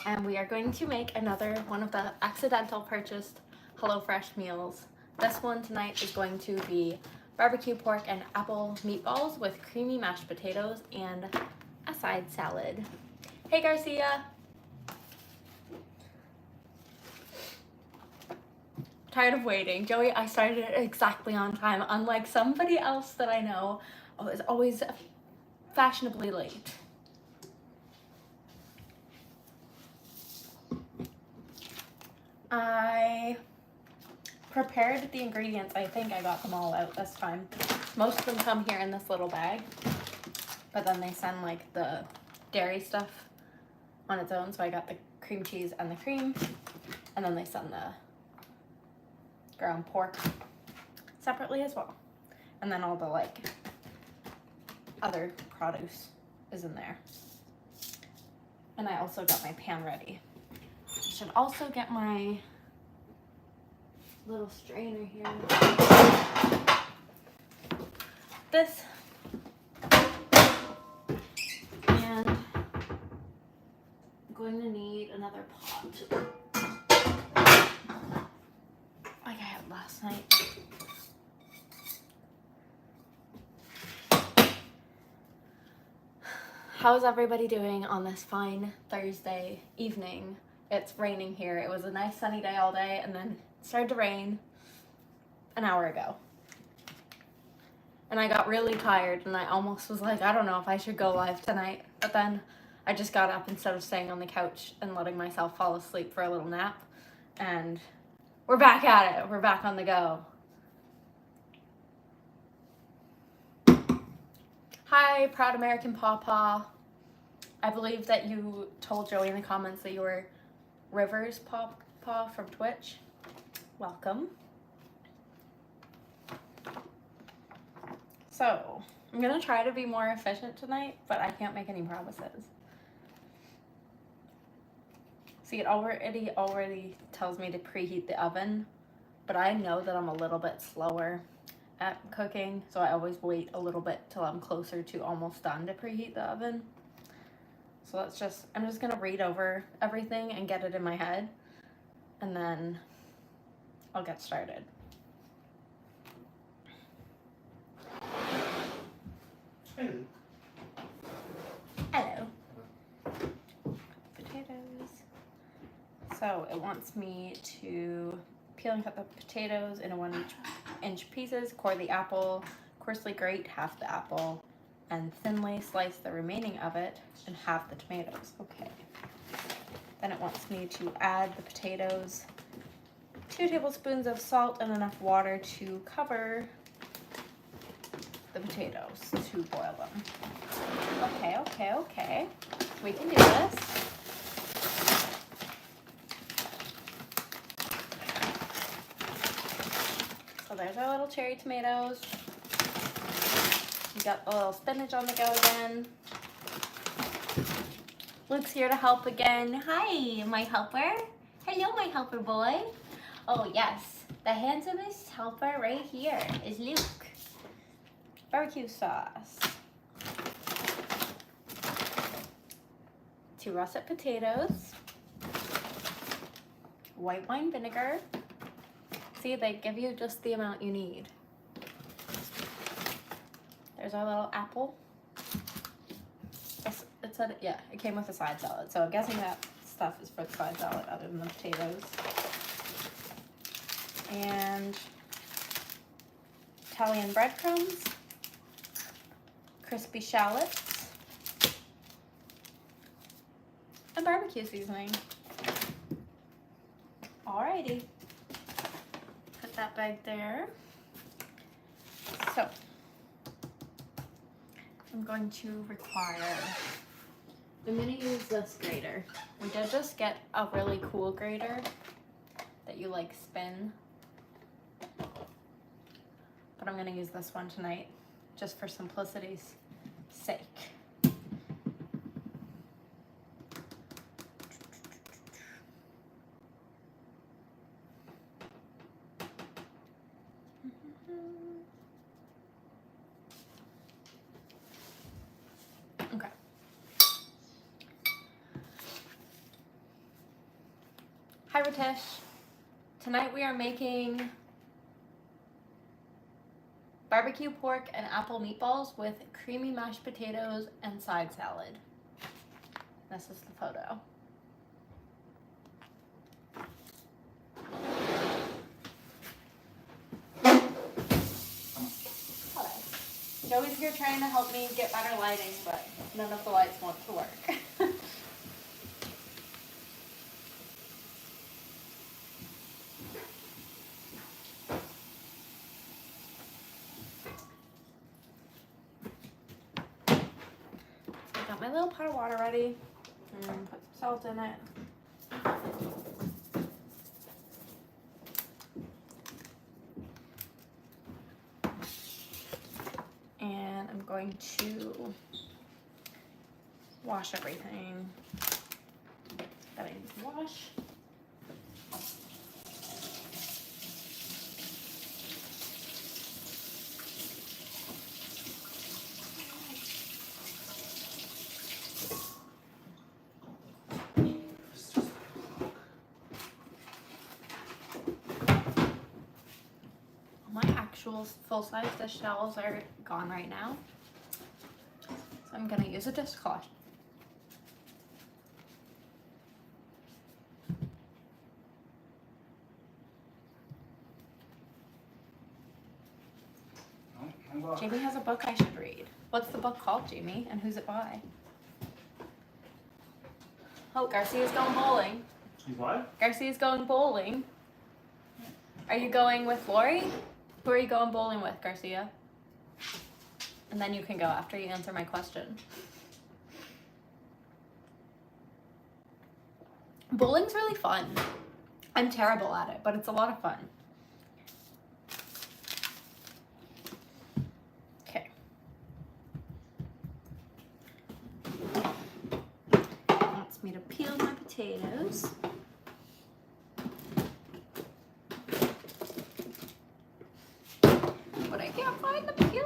and we are going to make another one of the accidental purchased HelloFresh meals. This one tonight is going to be barbecue pork and apple meatballs with creamy mashed potatoes and a side salad. Hey Garcia! Tired of waiting. Joey, I started it exactly on time, unlike somebody else that I know is always fashionably late. I prepared the ingredients. I think I got them all out this time. Most of them come here in this little bag, but then they send like the dairy stuff on its own. So I got the cream cheese and the cream, and then they send the ground pork separately as well. And then all the like other produce is in there. And I also got my pan ready. I should also get my little strainer here. This. And I'm going to need another pot. Like I had last night. How's everybody doing on this fine Thursday evening? It's raining here. It was a nice sunny day all day, and then it started to rain an hour ago. And I got really tired, and I almost was like, I don't know if I should go live tonight. But then I just got up instead of staying on the couch and letting myself fall asleep for a little nap. And we're back at it. We're back on the go. Hi, Proud American Pawpaw. I believe that you told Joey in the comments that you were Rivers Pawpaw from Twitch. Welcome. So, I'm gonna try to be more efficient tonight, but I can't make any promises. See, it already tells me to preheat the oven, but I know that I'm a little bit slower at cooking, so I always wait a little bit till I'm closer to almost done to preheat the oven. So I'm just gonna read over everything and get it in my head, and then I'll get started. Hello. Potatoes. So it wants me to peel and cut the potatoes into 1-inch pieces, core the apple, coarsely grate half the apple, and thinly slice the remaining of it and half the tomatoes. Okay. Then it wants me to add the potatoes, 2 tablespoons of salt, and enough water to cover the potatoes to boil them. Okay. We can do this. So there's our little cherry tomatoes. We got a little spinach on the go again. Luke's here to help again. Hi, my helper. Hello, my helper boy. Oh yes, the handsomest helper right here is Luke. Barbecue sauce. 2 russet potatoes. White wine vinegar. See, they give you just the amount you need. There's our little apple. It said, yeah, it came with a side salad. So I'm guessing that stuff is for the side salad other than the potatoes. And Italian breadcrumbs, crispy shallots, and barbecue seasoning. Alrighty. Put that bag there. So, I'm going to require, I'm going to use this grater. We did just get a really cool grater that you like spin, but I'm going to use this one tonight just for simplicity's sake. Hi Ratish. Tonight we are making barbecue pork and apple meatballs with creamy mashed potatoes and side salad. This is the photo. Hello. Joey's here trying to help me get better lighting, but none of the lights want to work. I got my little pot of water ready. And put some salt in it. And I'm going to wash everything that I need to wash. My actual full-size dish towels are gone right now, so I'm gonna use a dishcloth. Jamie has a book I should read. What's the book called, Jamie, and who's it by? Oh, Garcia's going bowling. You what? Garcia's going bowling. Are you going with Lori? Who are you going bowling with, Garcia? And then you can go after you answer my question. Bowling's really fun. I'm terrible at it, but it's a lot of fun. Okay. Wants me to peel my potatoes. But I can't find the peeler.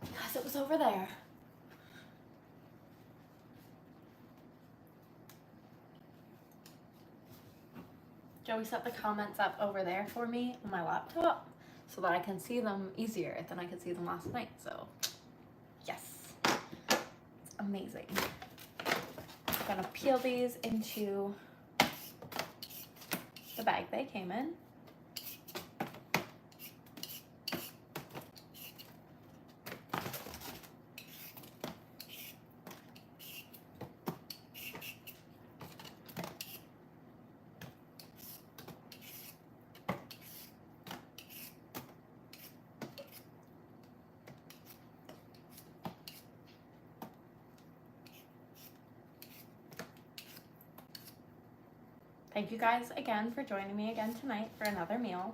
Because it was over there. Joey set the comments up over there for me on my laptop so that I can see them easier than I could see them last night. So, yes, it's amazing. I'm gonna peel these into the bag they came in. Thank you guys again for joining me again tonight for another meal.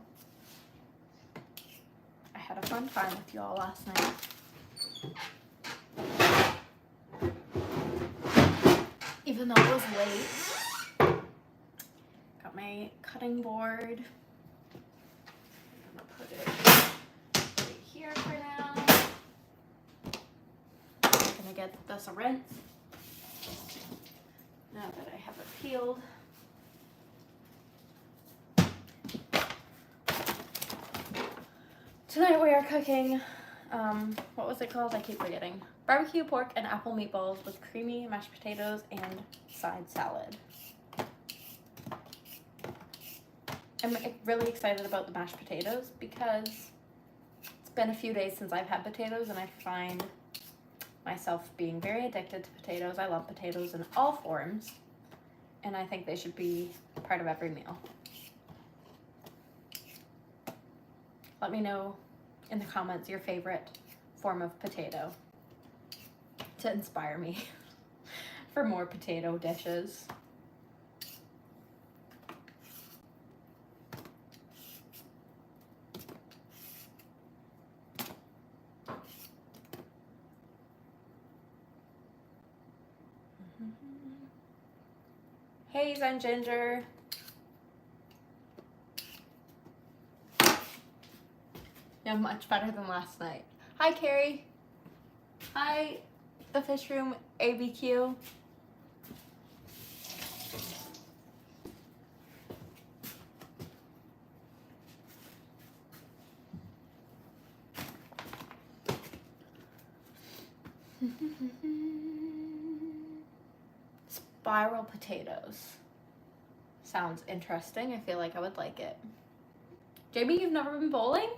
I had a fun time with you all last night. Even though it was late. Got my cutting board. I'm gonna put it right here for now. I'm gonna get this a rinse. Now that I have it peeled. Tonight we are cooking, what was it called? I keep forgetting. Barbecue pork and apple meatballs with creamy mashed potatoes and side salad. I'm really excited about the mashed potatoes because it's been a few days since I've had potatoes and I find myself being very addicted to potatoes. I love potatoes in all forms and I think they should be part of every meal. Let me know in the comments your favorite form of potato to inspire me for more potato dishes. Hey, Zen Ginger. Yeah, much better than last night. Hi, Carrie. Hi, the fish room ABQ. Spiral potatoes. Sounds interesting. I feel like I would like it. Jamie, you've never been bowling?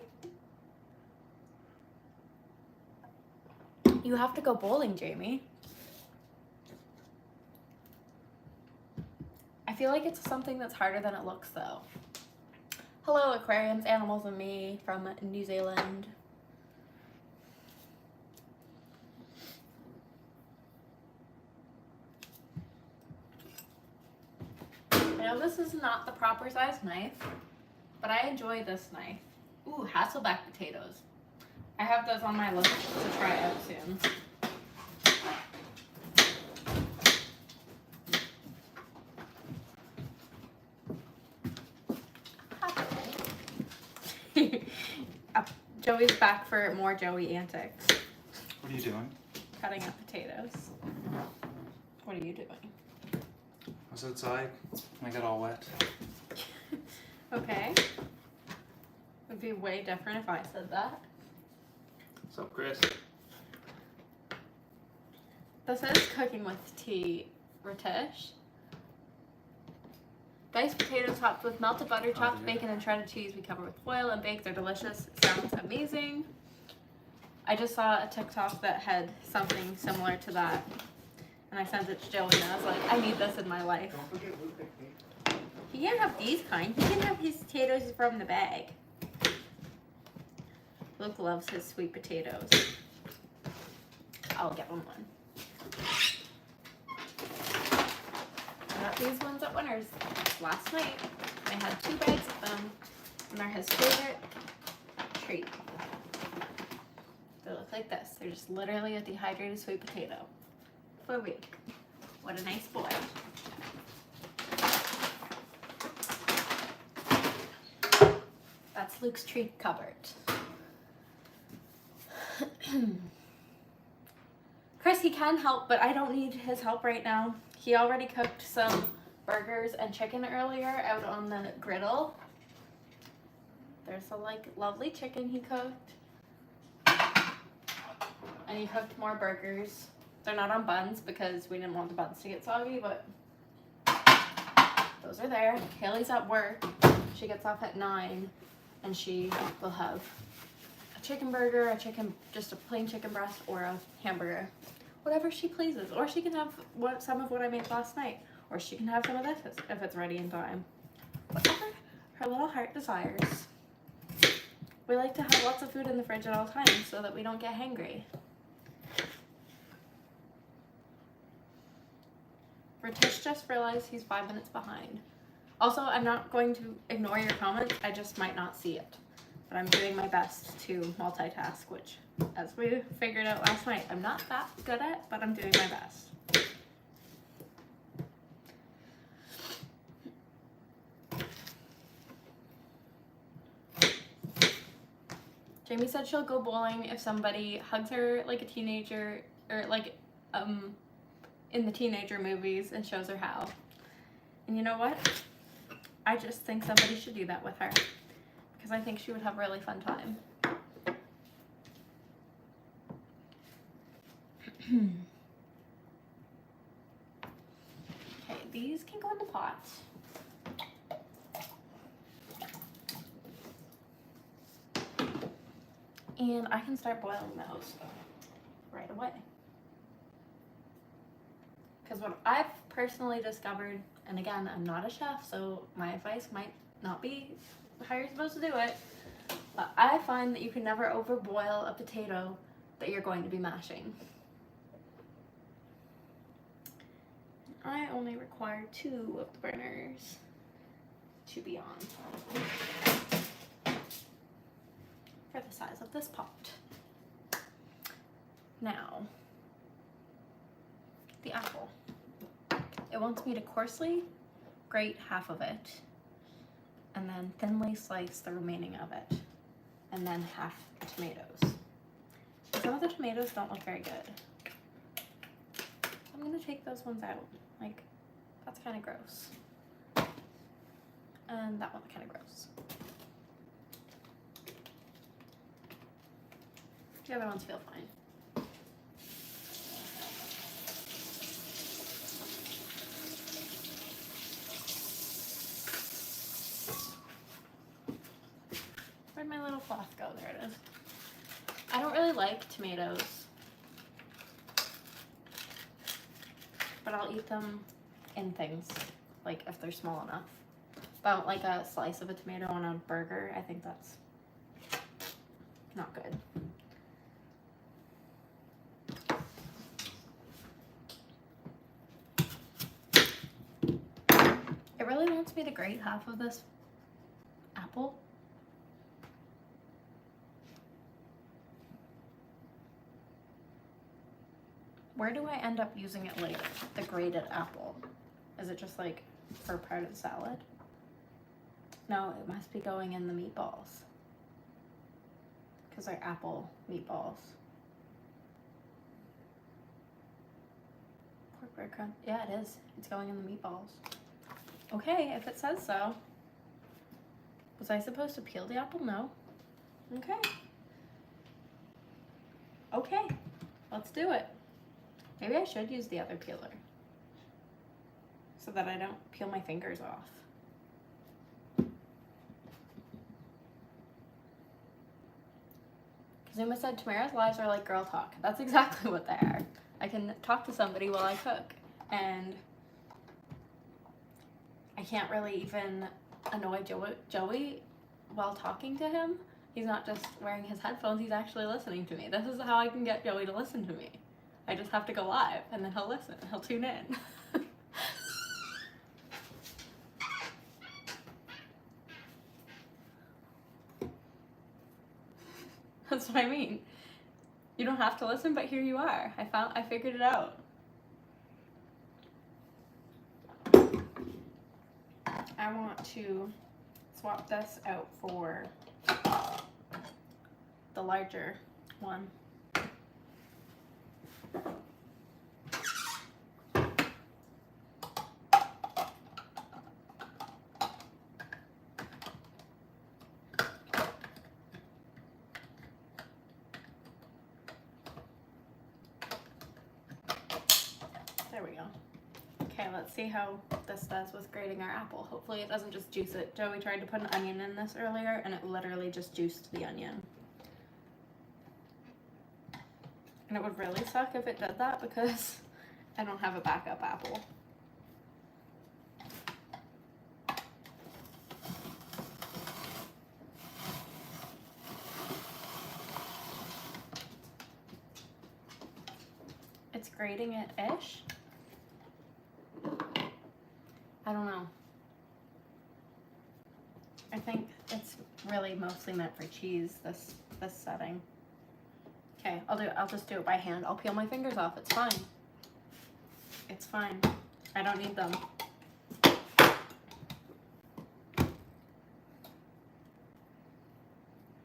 You have to go bowling, Jamie. I feel like it's something that's harder than it looks, though. Hello, aquariums, animals, and me from New Zealand. I know this is not the proper size knife, but I enjoy this knife. Ooh, Hasselback potatoes. I have those on my list to try out soon. Joey's back for more Joey antics. What are you doing? Cutting up potatoes. What are you doing? I was outside and I got all wet. Okay. Would be way different if I said that. What's up, Chris? This is cooking with tea, Ritesh. Diced potatoes topped with melted butter, chopped bacon, and shredded cheese. We cover with foil and bake. They're delicious. Sounds amazing. I just saw a TikTok that had something similar to that, and I sent it to Joey, and I was like, I need this in my life. Don't forget Luke. He can't have these kind. He can have his potatoes from the bag. Luke loves his sweet potatoes. I'll get him one. I got these ones at Winners last night. I had 2 bags of them, and they're his favorite treat. They look like this. They're just literally a dehydrated sweet potato for a week. What a nice boy. That's Luke's treat cupboard. Chris, he can help, but I don't need his help right now. He already cooked some burgers and chicken earlier out on the griddle. There's a lovely chicken he cooked. And he cooked more burgers. They're not on buns because we didn't want the buns to get soggy, but those are there. Kaylee's at work. She gets off at 9, and she will have a chicken burger, just a plain chicken breast, or a hamburger. Whatever she pleases. Or she can have some of what I made last night. Or she can have some of this if it's ready in time. Whatever her little heart desires. We like to have lots of food in the fridge at all times so that we don't get hangry. Ritesh just realized he's 5 minutes behind. Also, I'm not going to ignore your comments. I just might not see it. But I'm doing my best to multitask, which, as we figured out last night, I'm not that good at, but I'm doing my best. Jamie said she'll go bowling if somebody hugs her like a teenager, or like in the teenager movies, and shows her how. And you know what? I just think somebody should do that with her, because I think she would have a really fun time. Okay, these can go in the pot. And I can start boiling those right away. Because what I've personally discovered, and again, I'm not a chef, so my advice might not be how you're supposed to do it, but I find that you can never overboil a potato that you're going to be mashing. I only require 2 of the burners to be on for the size of this pot. Now, the apple. It wants me to coarsely grate half of it and then thinly slice the remaining of it. and then half tomatoes. Some of the tomatoes don't look very good. I'm gonna take those ones out. Like, that's kind of gross. And that one's kind of gross. The other ones feel fine. Where'd my little cloth go? There it is. I don't really like tomatoes, but I'll eat them in things, like if they're small enough. But I don't like a slice of a tomato on a burger. I think that's not good. It really wants me to grate half of this apple. Where do I end up using it later? The grated apple. Is it just like for part of the salad? No, it must be going in the meatballs. Because they're apple meatballs. Pork breadcrumb. Yeah, it is. It's going in the meatballs. Okay, if it says so. Was I supposed to peel the apple? No. Okay. Okay, let's do it. Maybe I should use the other peeler so that I don't peel my fingers off. Kazuma said Tamara's lives are like girl talk. That's exactly what they are. I can talk to somebody while I cook, and I can't really even annoy Joey while talking to him. He's not just wearing his headphones, he's actually listening to me. This is how I can get Joey to listen to me. I just have to go live, and then he'll listen. He'll tune in. That's what I mean. You don't have to listen, but here you are. I figured it out. I want to swap this out for the larger one. There we go. Okay, let's see how this does with grating our apple. Hopefully it doesn't just juice it. Joey tried to put an onion in this earlier, and it literally just juiced the onion. And it would really suck if it did that because I don't have a backup apple. It's grating it-ish. I don't know. I think it's really mostly meant for cheese, this setting. Okay, I'll just do it by hand. I'll peel my fingers off. It's fine. It's fine. I don't need them.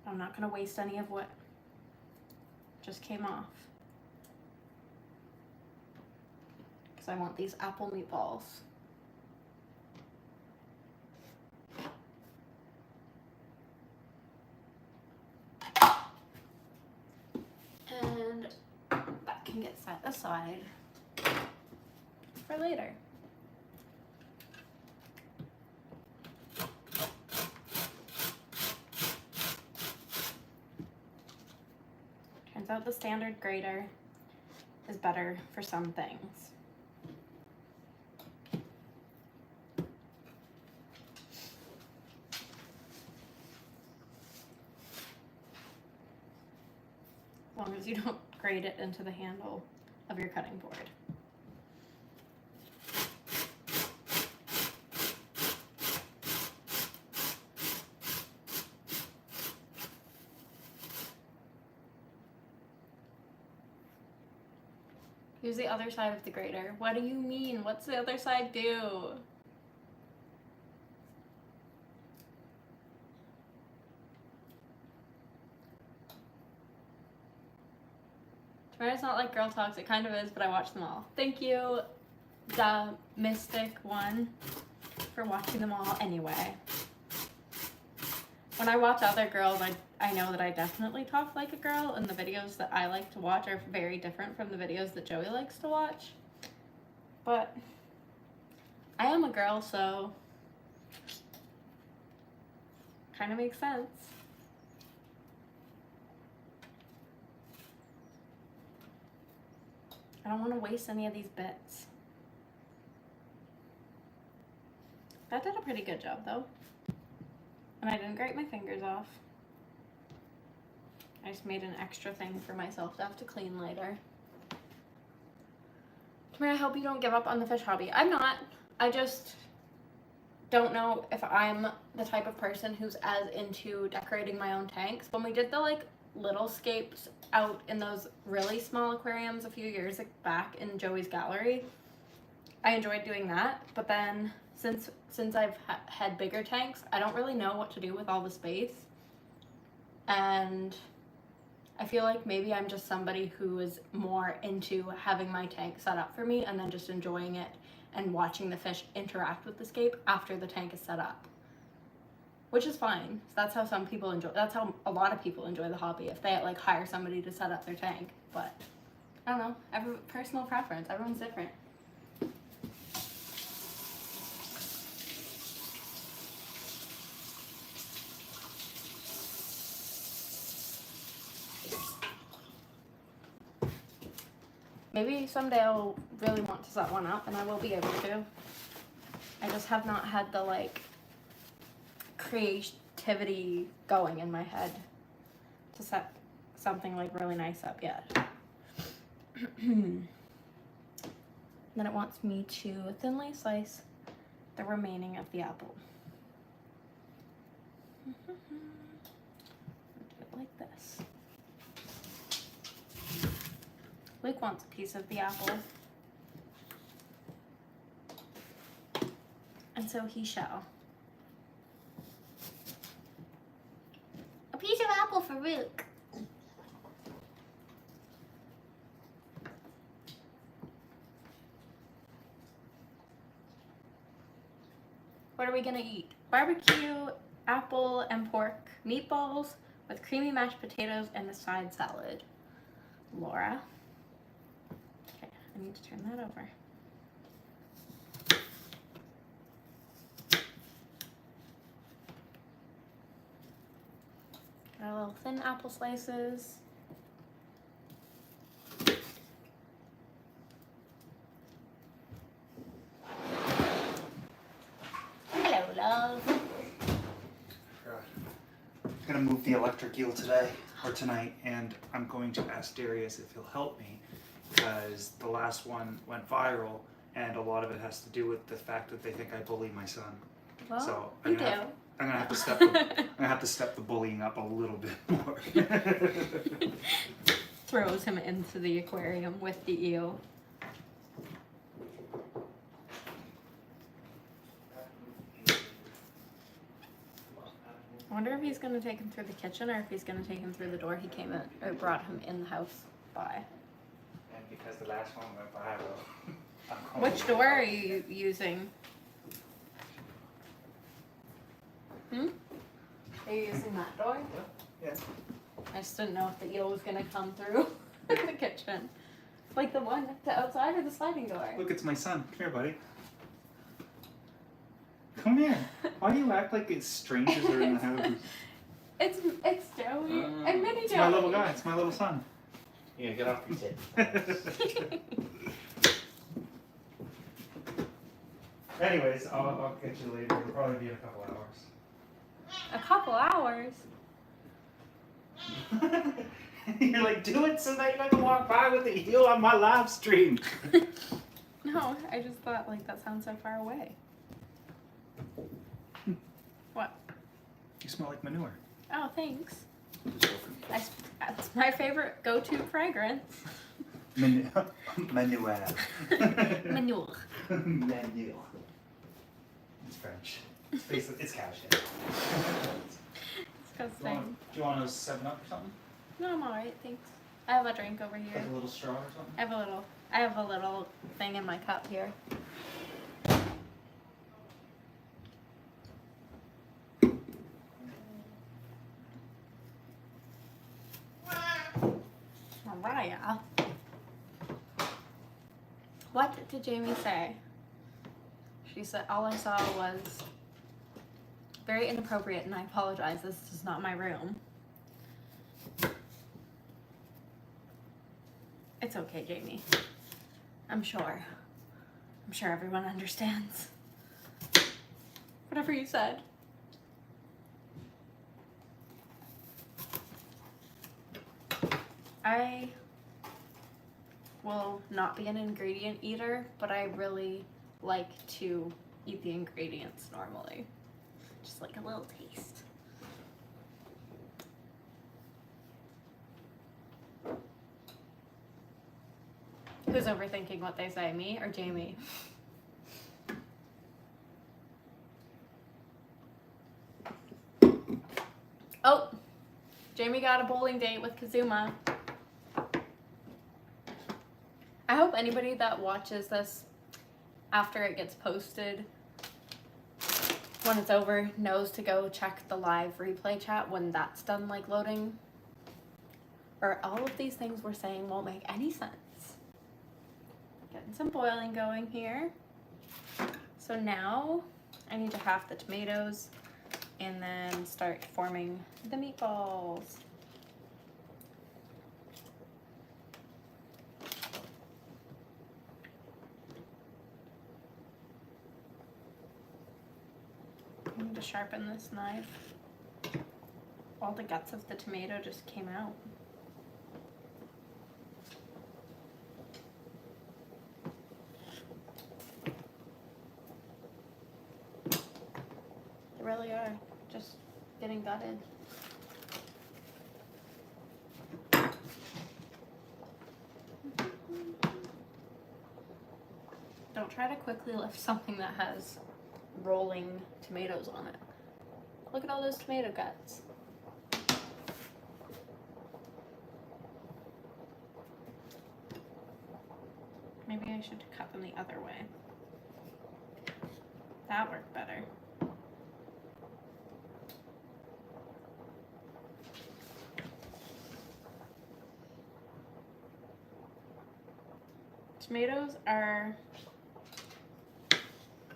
I'm not gonna waste any of what just came off. Because I want these apple meatballs. And that can get set aside for later. Turns out the standard grater is better for some things. As long as you don't grate it into the handle of your cutting board. Use the other side of the grater. What do you mean? What's the other side do? Tomorrow it's not like girl talks, it kind of is, but I watched them all. Thank you, the Mystic one, for watching them all anyway. When I watch other girls, I know that I definitely talk like a girl, and the videos that I like to watch are very different from the videos that Joey likes to watch. But I am a girl, so kind of makes sense. I don't want to waste any of these bits. That did a pretty good job though. And I didn't grate my fingers off. I just made an extra thing for myself to have to clean later. Tamara, I hope you don't give up on the fish hobby. I'm not. I just don't know if I'm the type of person who's as into decorating my own tanks. When we did the like little scapes out in those really small aquariums a few years back in Joey's gallery, I enjoyed doing that. But then since I've had bigger tanks, I don't really know what to do with all the space. And I feel like maybe I'm just somebody who is more into having my tank set up for me and then just enjoying it and watching the fish interact with the scape after the tank is set up. Which is fine. So that's how some people enjoy, that's how a lot of people enjoy the hobby, if they like hire somebody to set up their tank. But I don't know, personal preference, everyone's different. Maybe someday I'll really want to set one up and I will be able to. I just have not had the like creativity going in my head to set something like really nice up yet. Then it wants me to thinly slice the remaining of the apple. Do it like this. Luke wants a piece of the apple, and so he shall. A piece of apple for Luke. What are we gonna eat? Barbecue, apple, and pork meatballs with creamy mashed potatoes and a side salad. Laura. Okay, I need to turn that over. Got a little thin apple slices. Hello, love. I'm gonna move the electric eel today, or tonight, and I'm going to ask Darius if he'll help me, because the last one went viral, and a lot of it has to do with the fact that they think I bully my son. Well, So you do. I'm gonna have to step the bullying up a little bit more. Throws him into the aquarium with the eel. I wonder if he's gonna take him through the kitchen or if he's gonna take him through the door he came in or brought him in the house by. And because the last one went viral, I'm Which door are you using? Are you using that door? Yeah. I just didn't know if the eel was gonna come through the kitchen. Like the one to outside or the sliding door? Look, it's my son. Come here, buddy. Come here. Why do you act like it's strangers are in the house? It's Joey and Mini Joey. It's my little guy. It's my little son. Yeah, get off your tip. Anyways, I'll get you later. It'll probably be in a couple hours. A couple hours? You're like, do it so that you're not gonna walk by with the heel on my live stream. No, I just thought like that sounds so far away. What? You smell like manure. Oh, thanks. That's my favorite go-to fragrance. Manure. Manure. Manure. It's French. It's basically, it's cow shit. Disgusting. Do you want to 7-Up or something? No, I'm alright, thanks. I have a drink over here. Like a little straw or something? I have a little thing in my cup here. Mariah. What did Jamie say? She said all I saw was very inappropriate and I apologize. This is not my room. It's okay, Jamie. I'm sure everyone understands. Whatever you said. I will not be an ingredient eater, but I really like to eat the ingredients normally. Just like a little taste. Who's overthinking what they say, me or Jamie? Oh, Jamie got a bowling date with Kazuma. I hope anybody that watches this after it gets posted, when it's over, knows to go check the live replay chat when that's done, like loading. Or all of these things we're saying won't make any sense. Getting some boiling going here. So now I need to half the tomatoes and then start forming the meatballs. I need to sharpen this knife. All the guts of the tomato just came out. They really are just getting gutted. Don't try to quickly lift something that has rolling tomatoes on it. Look at all those tomato guts. Maybe I should cut them the other way. That worked better. Tomatoes are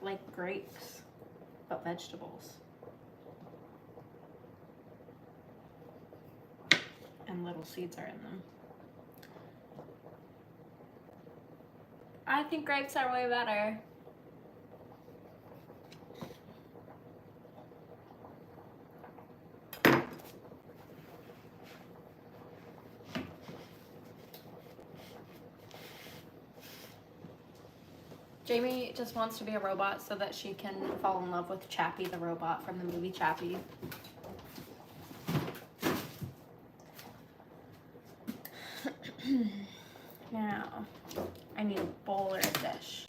like grapes, but vegetables. And little seeds are in them. I think grapes are way better. Jamie just wants to be a robot so that she can fall in love with Chappie the robot from the movie Chappie. Now, I need a bowl or a dish.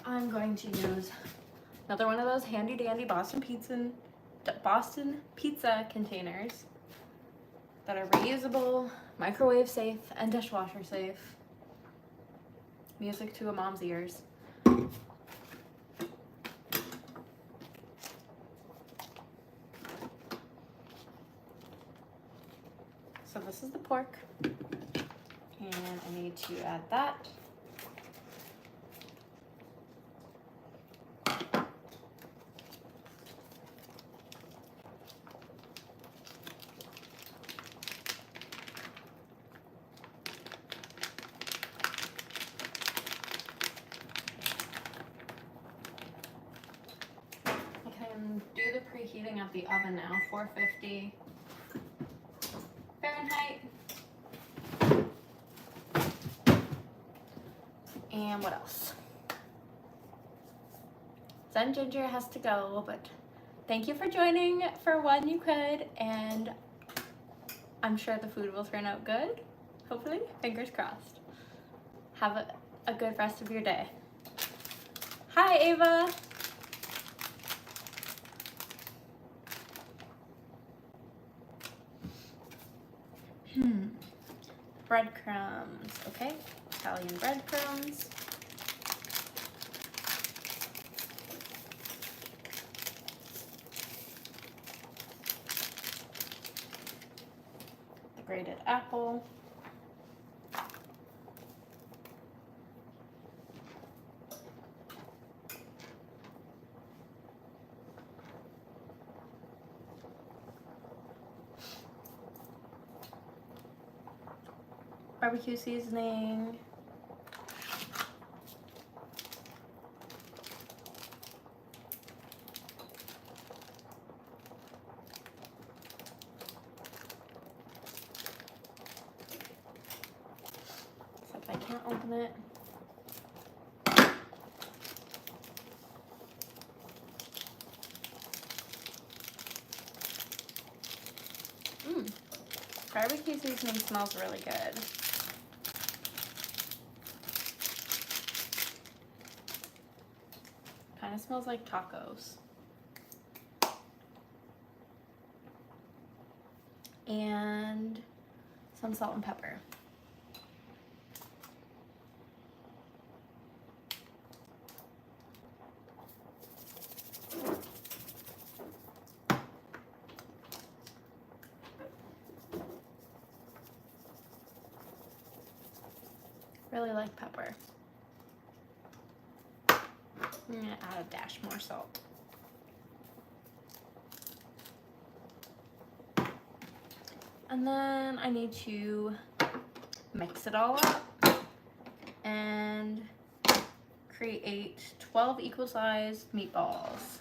I'm going to use another one of those handy dandy Boston pizza containers that are reusable, microwave safe, and dishwasher safe. Music to a mom's ears. So this is the pork, and I need to add that. Do the preheating of the oven now, 450 Fahrenheit. And what else? Zen Ginger has to go, but thank you for joining for when you could, and I'm sure the food will turn out good. Hopefully, fingers crossed. Have a good rest of your day. Hi, Ava. Breadcrumbs, okay? Italian breadcrumbs. The grated apple. Barbecue seasoning. Except I can't open it. Barbecue seasoning smells really good. Kind of smells like tacos. And some salt and pepper. Really like pepper. I'm gonna add a dash more salt. And then I need to mix it all up and create 12 equal sized meatballs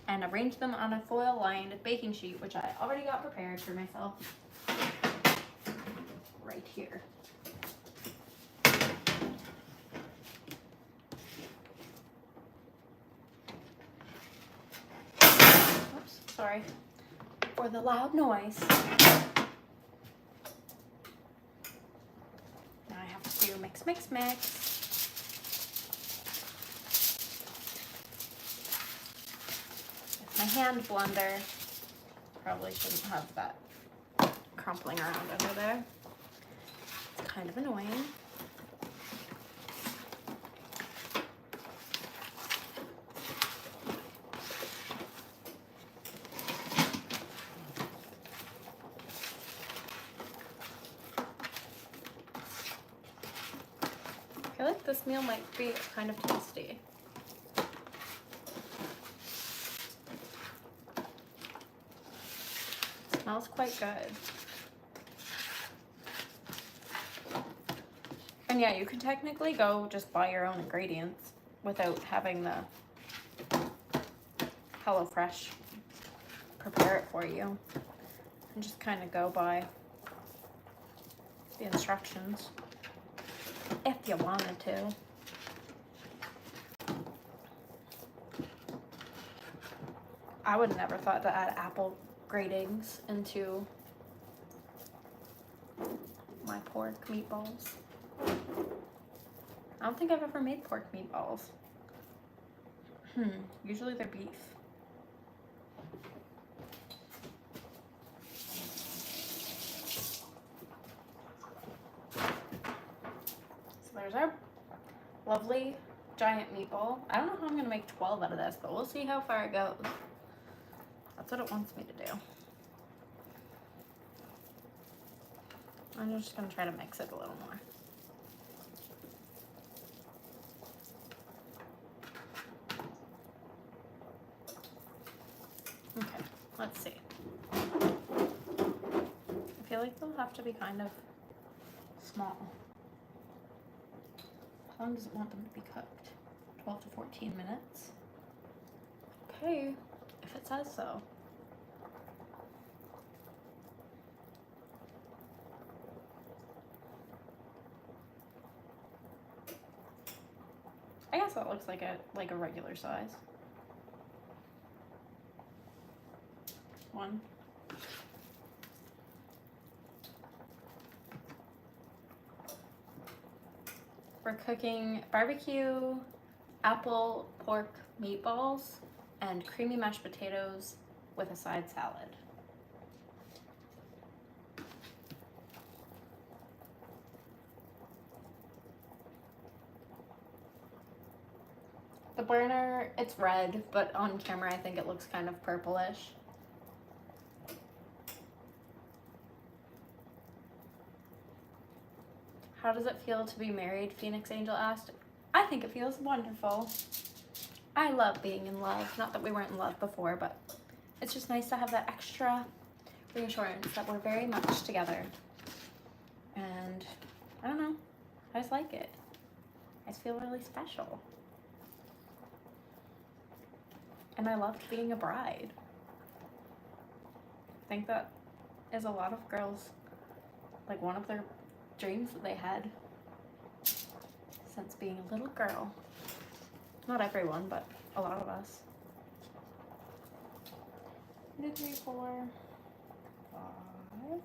and arrange them on a foil lined baking sheet, which I already got prepared for myself right here. Oops, sorry for the loud noise. Now I have to do mix, mix, mix. With my hand blender. Probably shouldn't have that crumpling around under there. It's kind of annoying. I feel like this meal might be kind of tasty. Smells quite good. And yeah, you can technically go just buy your own ingredients without having the HelloFresh prepare it for you. And just kind of go by the instructions if you wanted to. I would never thought to add apple gratings into my pork meatballs. I don't think I've ever made pork meatballs. Usually they're beef. So there's our lovely giant meatball. I don't know how I'm gonna make 12 out of this, but we'll see how far it goes. That's what it wants me to do. I'm just gonna try to mix it a little more. Okay, let's see. I feel like they'll have to be kind of small. How long does it want them to be cooked? 12 to 14 minutes. Okay, if it says so. I guess that looks like a regular size. One. We're cooking barbecue, apple, pork, meatballs, and creamy mashed potatoes with a side salad. The burner, it's red, but on camera I think it looks kind of purplish. How does it feel to be married? Phoenix Angel asked. I think it feels wonderful. I love being in love. Not that we weren't in love before, but it's just nice to have that extra reassurance that we're very much together. And I don't know, I just like it. I just feel really special. And I loved being a bride. I think that is a lot of girls, like one of their dreams that they had since being a little girl. Not everyone, but a lot of us. 1, 2, 3, 4, 5.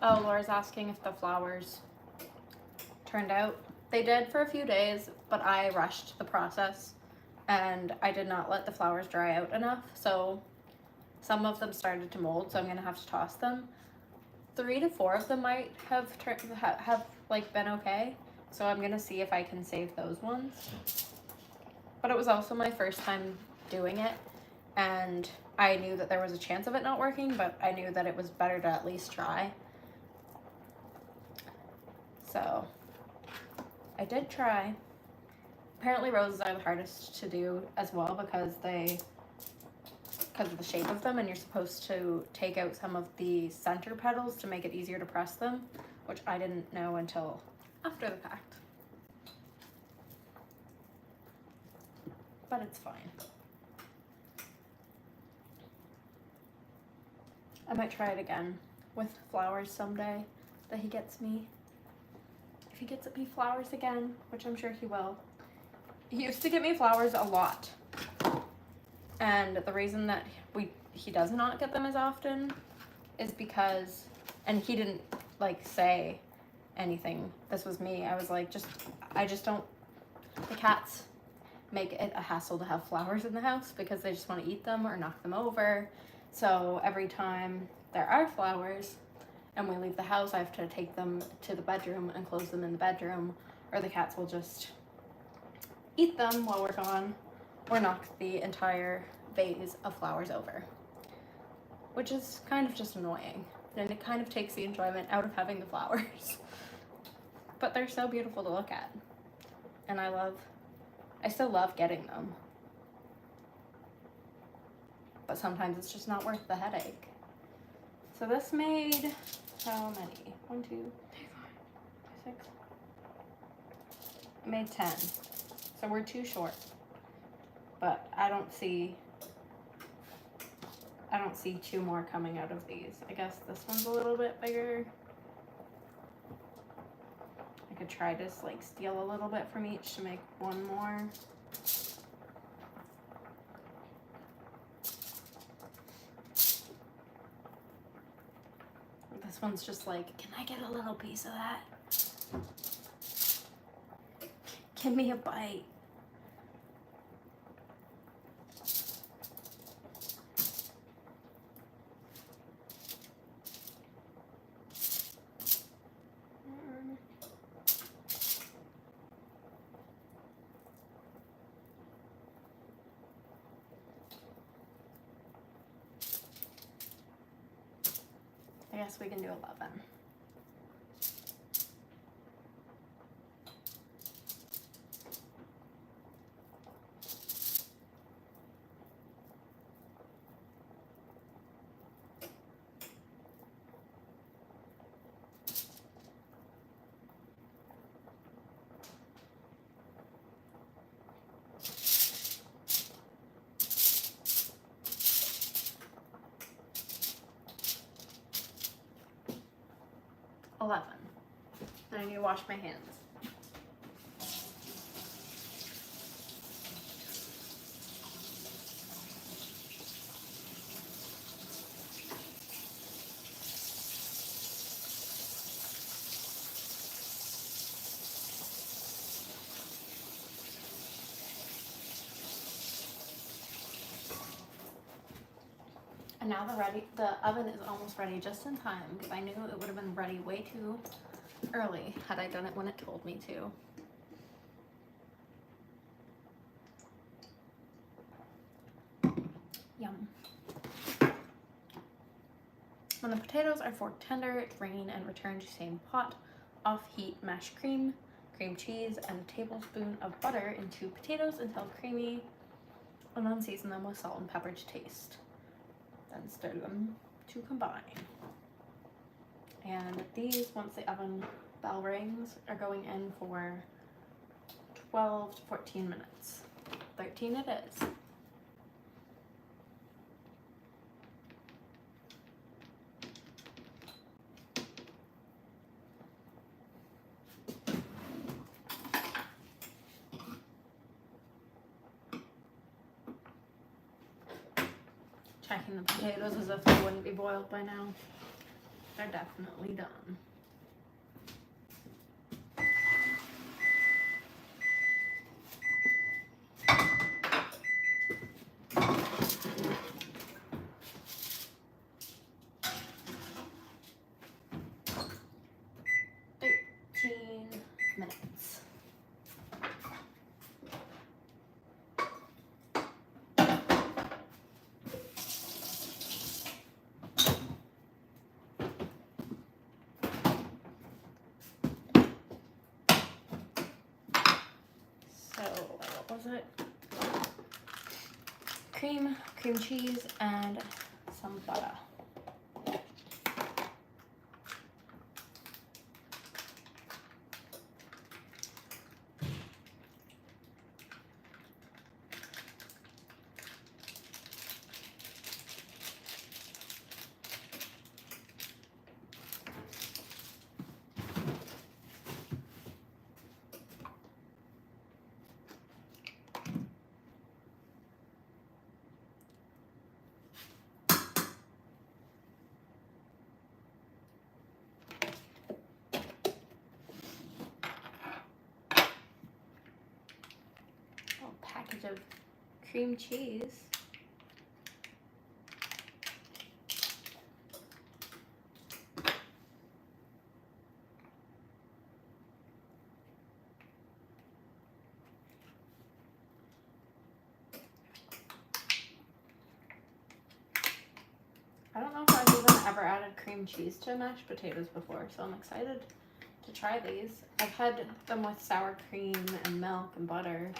Oh, Laura's asking if the flowers turned out. They did for a few days, but I rushed the process and I did not let the flowers dry out enough. So some of them started to mold, so I'm gonna have to toss them. 3 to 4 of them might have like been okay. So I'm gonna see if I can save those ones. But it was also my first time doing it, and I knew that there was a chance of it not working, but I knew that it was better to at least try. So I did try. Apparently roses are the hardest to do as well because of the shape of them, and you're supposed to take out some of the center petals to make it easier to press them, which I didn't know until after the fact. But it's fine. I might try it again with flowers someday that he gets me. If he gets me flowers again, which I'm sure he will. He used to get me flowers a lot. And the reason that he does not get them as often is because, and he didn't like say anything. This was me. I was like, I just don't, the cats make it a hassle to have flowers in the house because they just want to eat them or knock them over. So every time there are flowers and we leave the house, I have to take them to the bedroom and close them in the bedroom, or the cats will just eat them while we're gone or knock the entire vase of flowers over, which is kind of just annoying, and it kind of takes the enjoyment out of having the flowers. But they're so beautiful to look at, and I still love getting them, but sometimes it's just not worth the headache. So this made how many? 1, 2, 3, 4, 5, 6. It made 10. So we're too short. But I don't see 2 more coming out of these. I guess this one's a little bit bigger. I could try to like steal a little bit from each to make 1 more. This one's just like, can I get a little piece of that? Give me a bite. I guess we can do 11. 11. And I need to wash my hands. And now the oven is almost ready just in time because I knew it would have been ready way too early had I done it when it told me to. Yum. When the potatoes are fork tender, drain and return to same pot. Off heat mashed cream, cream cheese, and a tablespoon of butter into potatoes until creamy, and then season them with salt and pepper to taste. Then stir them to combine. And these, once the oven bell rings, are going in for 12 to 14 minutes. 13 it is. Checking the potatoes as if they wouldn't be boiled by now. They're definitely done. Minutes. So, what was it? Cream cheese, and some butter. Package of cream cheese. I don't know if I've even ever added cream cheese to mashed potatoes before, so I'm excited to try these. I've had them with sour cream and milk and butter.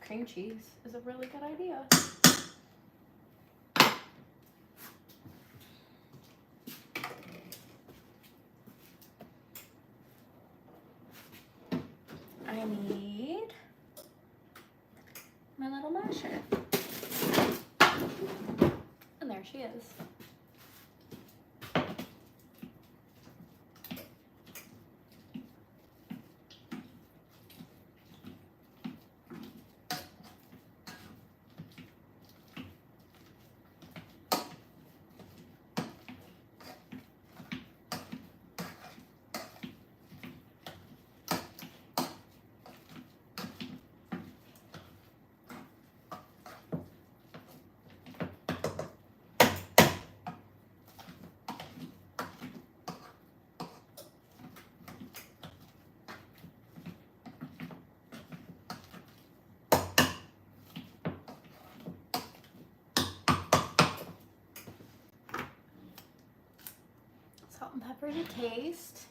Cream cheese is a really good idea. I need my little masher. And there she is. Salt and pepper to taste.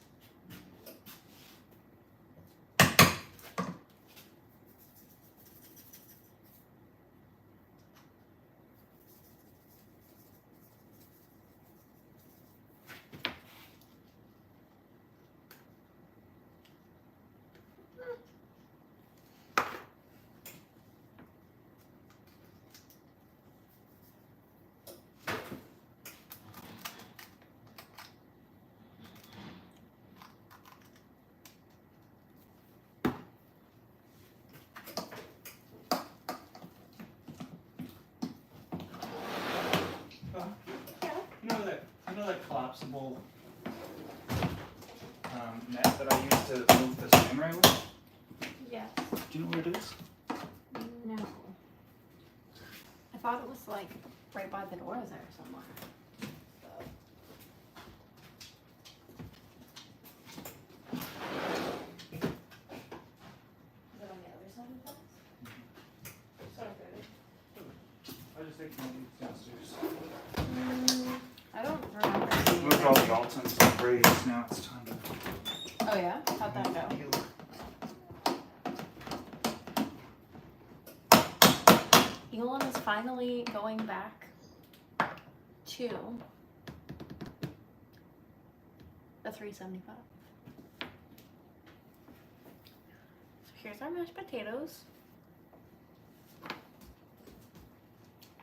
You know that collapsible net that I use to move the stingray with? Yes. Do you know where it is? No. I thought it was like right by the doors there somewhere. So. Is it on the other side of the house? Sorry, I just think it's downstairs. I don't remember seeing Moved it. all the alts and some gradients, now it's time to. Oh yeah? How'd that go? Elon is finally going back to the 375. So here's our mashed potatoes.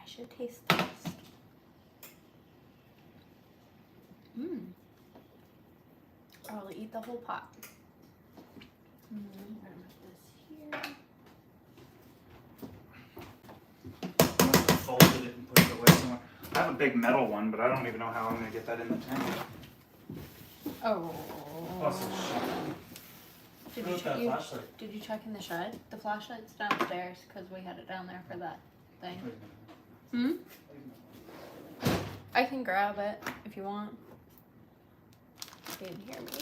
I should taste this. I'll eat the whole pot. I'm gonna put this here. Folded it and put it away somewhere. I have a big metal one, but I don't even know how I'm gonna get that in the tank. Oh. Plus it's shiny. Did What you, about that flashlight? did you check in the shed? The flashlight's downstairs because we had it down there for that thing. Hmm? I can grab it if you want. You didn't hear me.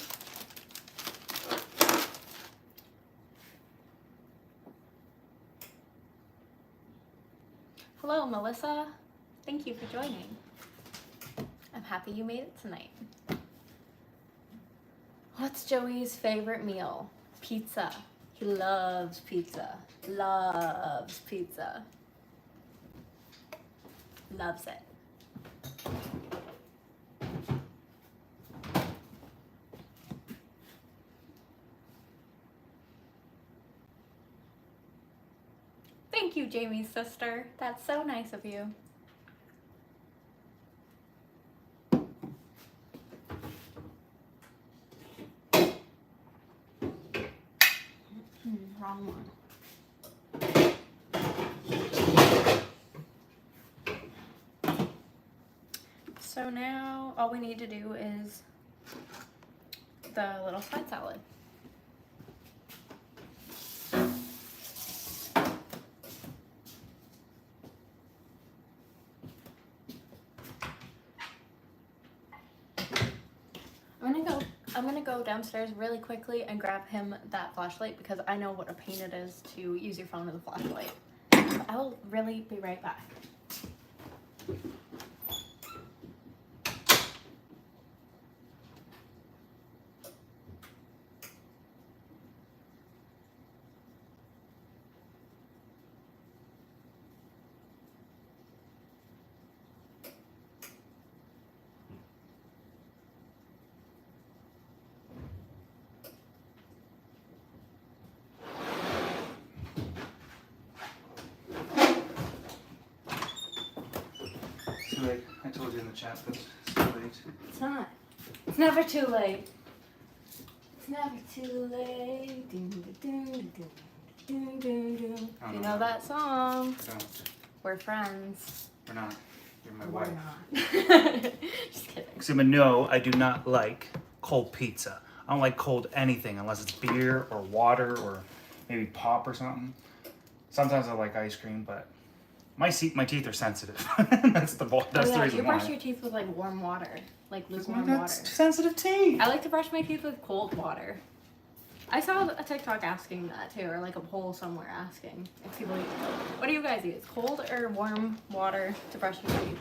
Hello, Melissa. Thank you for joining. I'm happy you made it tonight. What's Joey's favorite meal? Pizza. He loves pizza. Loves pizza. Loves it. Thank you, Jamie's sister. That's so nice of you. Wrong one. So now all we need to do is the little side salad. I'm gonna go downstairs really quickly and grab him that flashlight because I know what a pain it is to use your phone as a flashlight. So I will really be right back. Too late. I told you in the chat, but it's too late. It's not. It's never too late. It's never too late. Doo, doo, doo, doo, doo, doo, doo. I don't You know know that. that song? Don't. We're friends. We're not. You're my We're wife. not. Just kidding. Except no, I do not like cold pizza. I don't like cold anything unless it's beer or water or maybe pop or something. Sometimes I like ice cream, but my teeth are sensitive. That's the reason you why. brush your teeth with like warm water, like That's lukewarm water. sensitive teeth. I like to brush my teeth with cold water. I saw a TikTok asking that too, or like a poll somewhere asking if people use. What do you guys use? Cold or warm water to brush your teeth?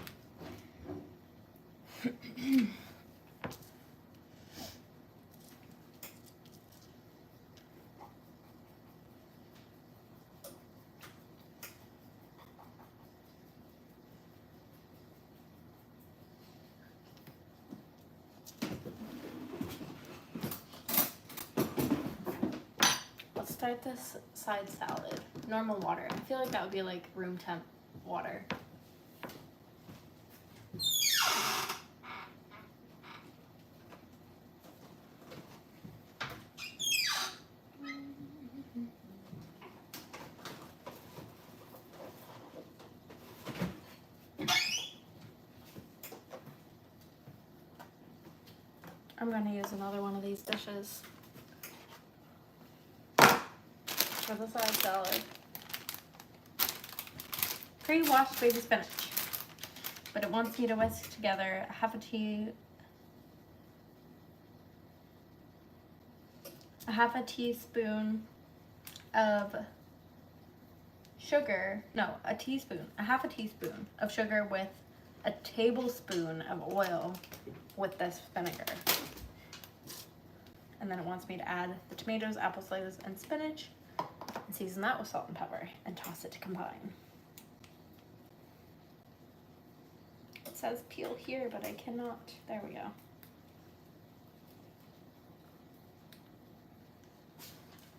Let's start this side salad. Normal water. I feel like that would be like room temp water. I'm gonna use another one of these dishes for the side salad. Pre-washed baby spinach, but it wants me to whisk together half a teaspoon of sugar, half a teaspoon of sugar with a tablespoon of oil with this vinegar. And then it wants me to add the tomatoes, apple slices, and spinach, and season that with salt and pepper, and toss it to combine. It says peel here, but I cannot. There we go.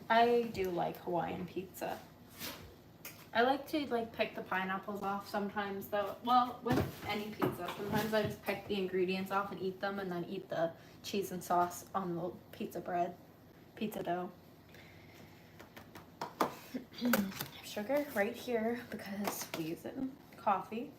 I do like Hawaiian pizza. I like to pick the pineapples off sometimes though. Well, with any pizza, sometimes I just pick the ingredients off and eat them, and then eat the cheese and sauce on the pizza dough. Sugar right here because we use it in coffee.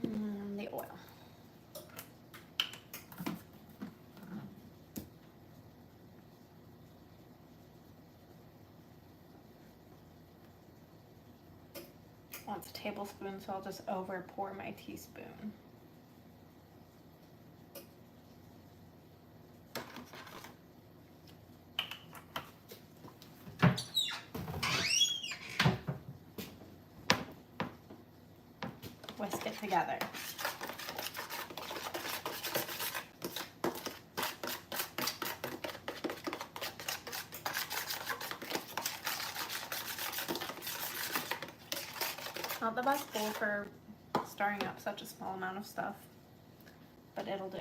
And the oil. Wants a tablespoon, so I'll just over pour my teaspoon. Whisk it together. Not the best bowl for stirring up such a small amount of stuff, but it'll do.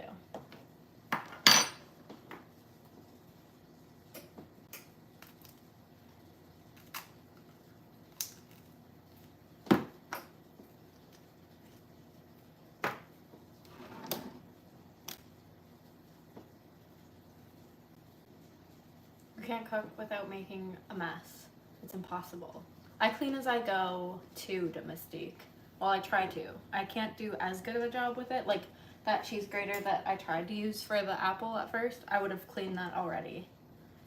You can't cook without making a mess. It's impossible. I clean as I go to Domestique. Well, I try to. I can't do as good of a job with it. Like that cheese grater that I tried to use for the apple at first, I would have cleaned that already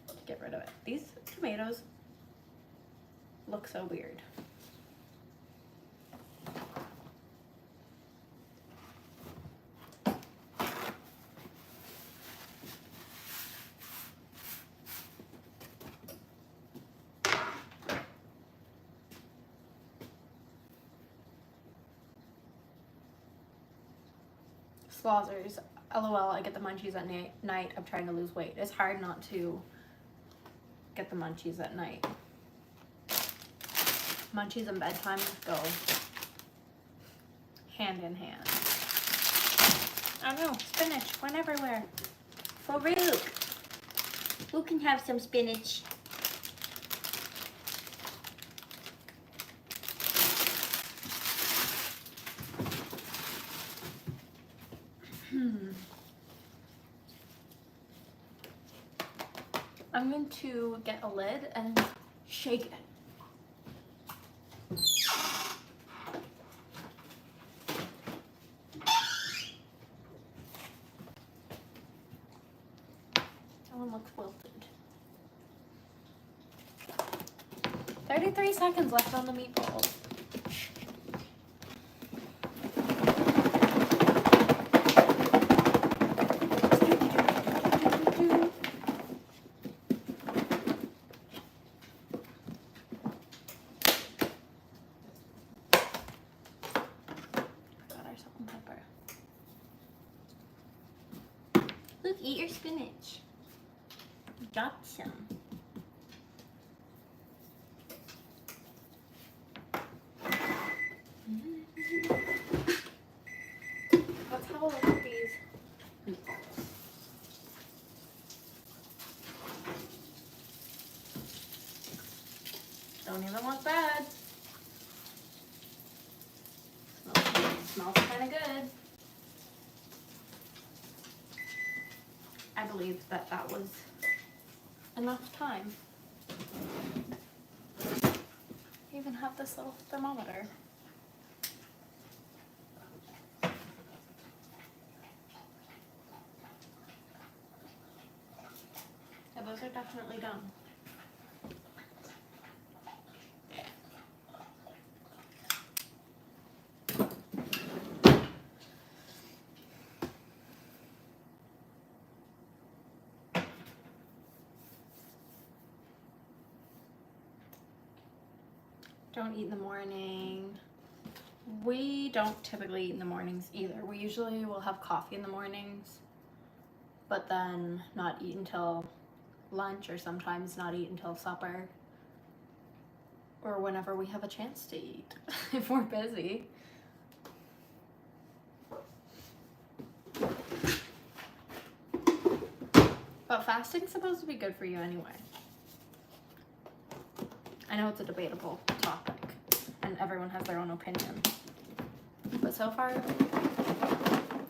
to get rid of it. These tomatoes look so weird. Slaughters. LOL, I get the munchies at night. I'm trying to lose weight. It's hard not to get the munchies at night. Munchies and bedtime go hand in hand. I don't know, spinach went everywhere. For real. Who can have some spinach? I'm going to get a lid and shake it. That one looks wilted. 33 seconds left on the meatballs. Look, eat your spinach. Got some. Let's have a look at these meatballs. Don't even look bad. Smells kind of good. I believe that was enough time. have this little thermometer. Yeah, those are definitely done. Don't eat in the morning. We don't typically eat in the mornings either. We usually will have coffee in the mornings, but then not eat until lunch, or sometimes not eat until supper, or whenever we have a chance to eat if we're busy. But fasting's supposed to be good for you anyway. I know it's a debatable topic and everyone has their own opinion, but so far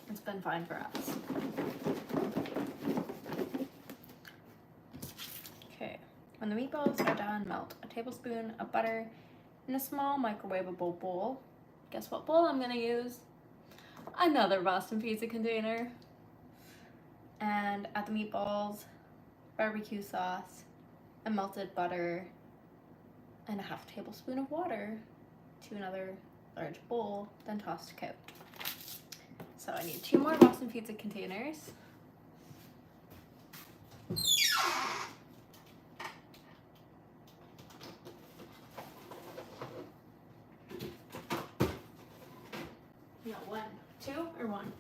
it's been fine for us. Okay, when the meatballs are done, melt a tablespoon of butter in a small microwavable bowl. Guess what bowl I'm gonna use? Another Boston Pizza container. And add the meatballs, barbecue sauce, and melted butter, and a half tablespoon of water to another large bowl, then toss to coat. So I need 2 more Boston Pizza containers. No, 1, 2, or 1?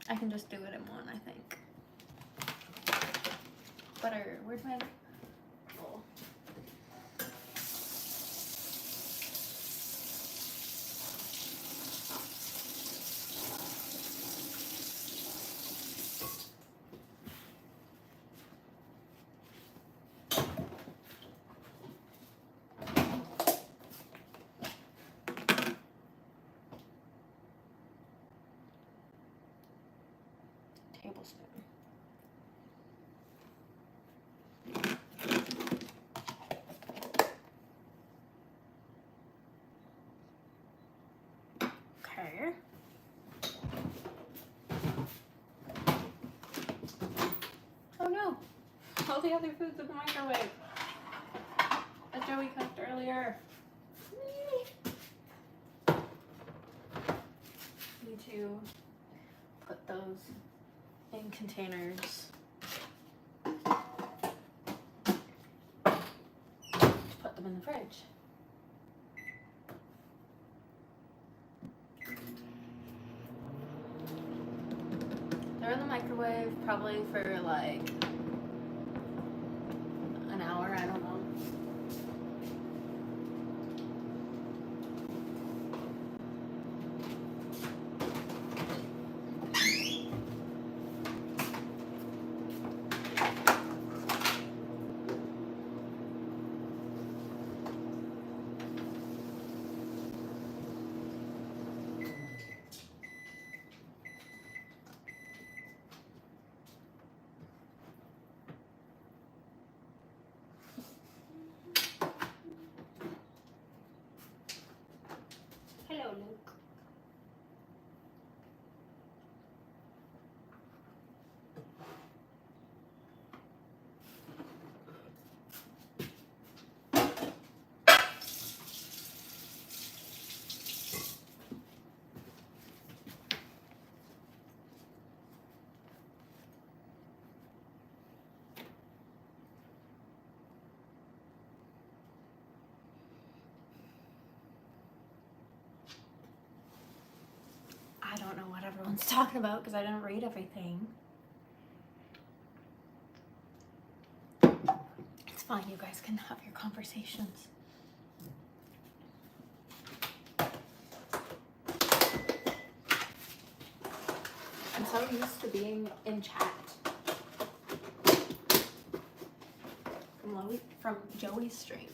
I can just do it in 1, I think. Butter, where's my bowl? Tablespoon. Okay. Oh no! All the other food's in the microwave that Joey cooked earlier. Need to put those in containers to put them in the fridge. They're in the microwave probably for like an hour, I don't know. Hello, Luke. I don't know what everyone's talking about because I didn't read everything. It's fine, you guys can have your conversations. I'm so used to being in chat from Joey's stream.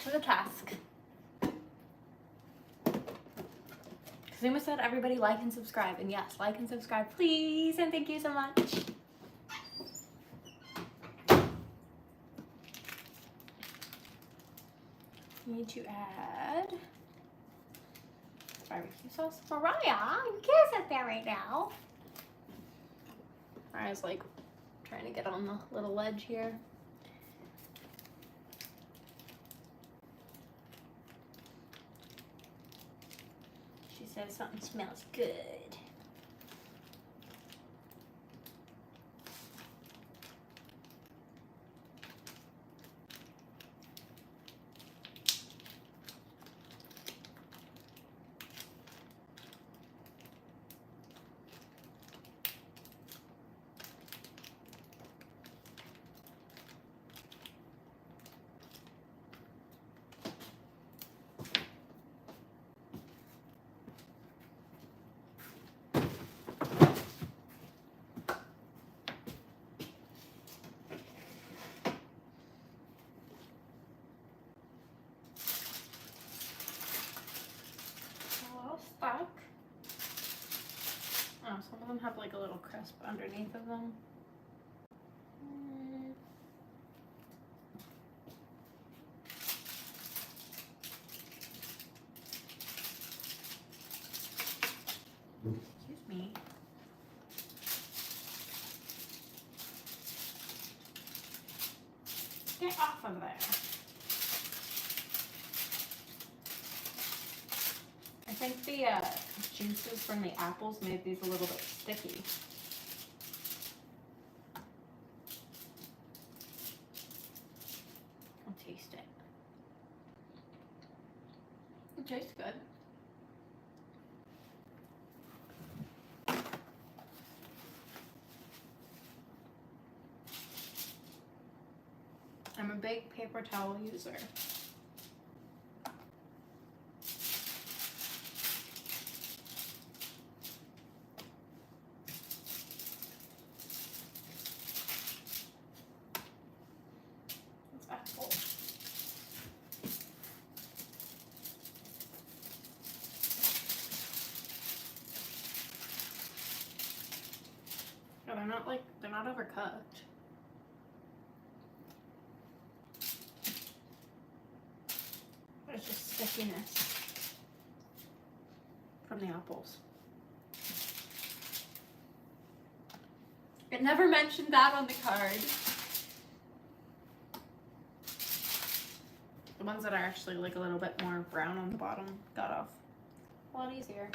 to the task. Kazuma said everybody like and subscribe, and yes, like and subscribe please, and thank you so much. Need to add barbecue sauce. Mariah, you can't sit there right now. Mariah's like trying to get on the little ledge here. She says something smells good. Stuck. Oh, some of them have like a little crisp underneath of them. Excuse me. Get off of there. I think the juices from the apples made these a little bit sticky. I'll taste it. It tastes good. I'm a big paper towel user. No, they're not overcooked. There's just stickiness from the apples. It never mentioned that on the card. The ones that are actually like a little bit more brown on the bottom got off a lot easier.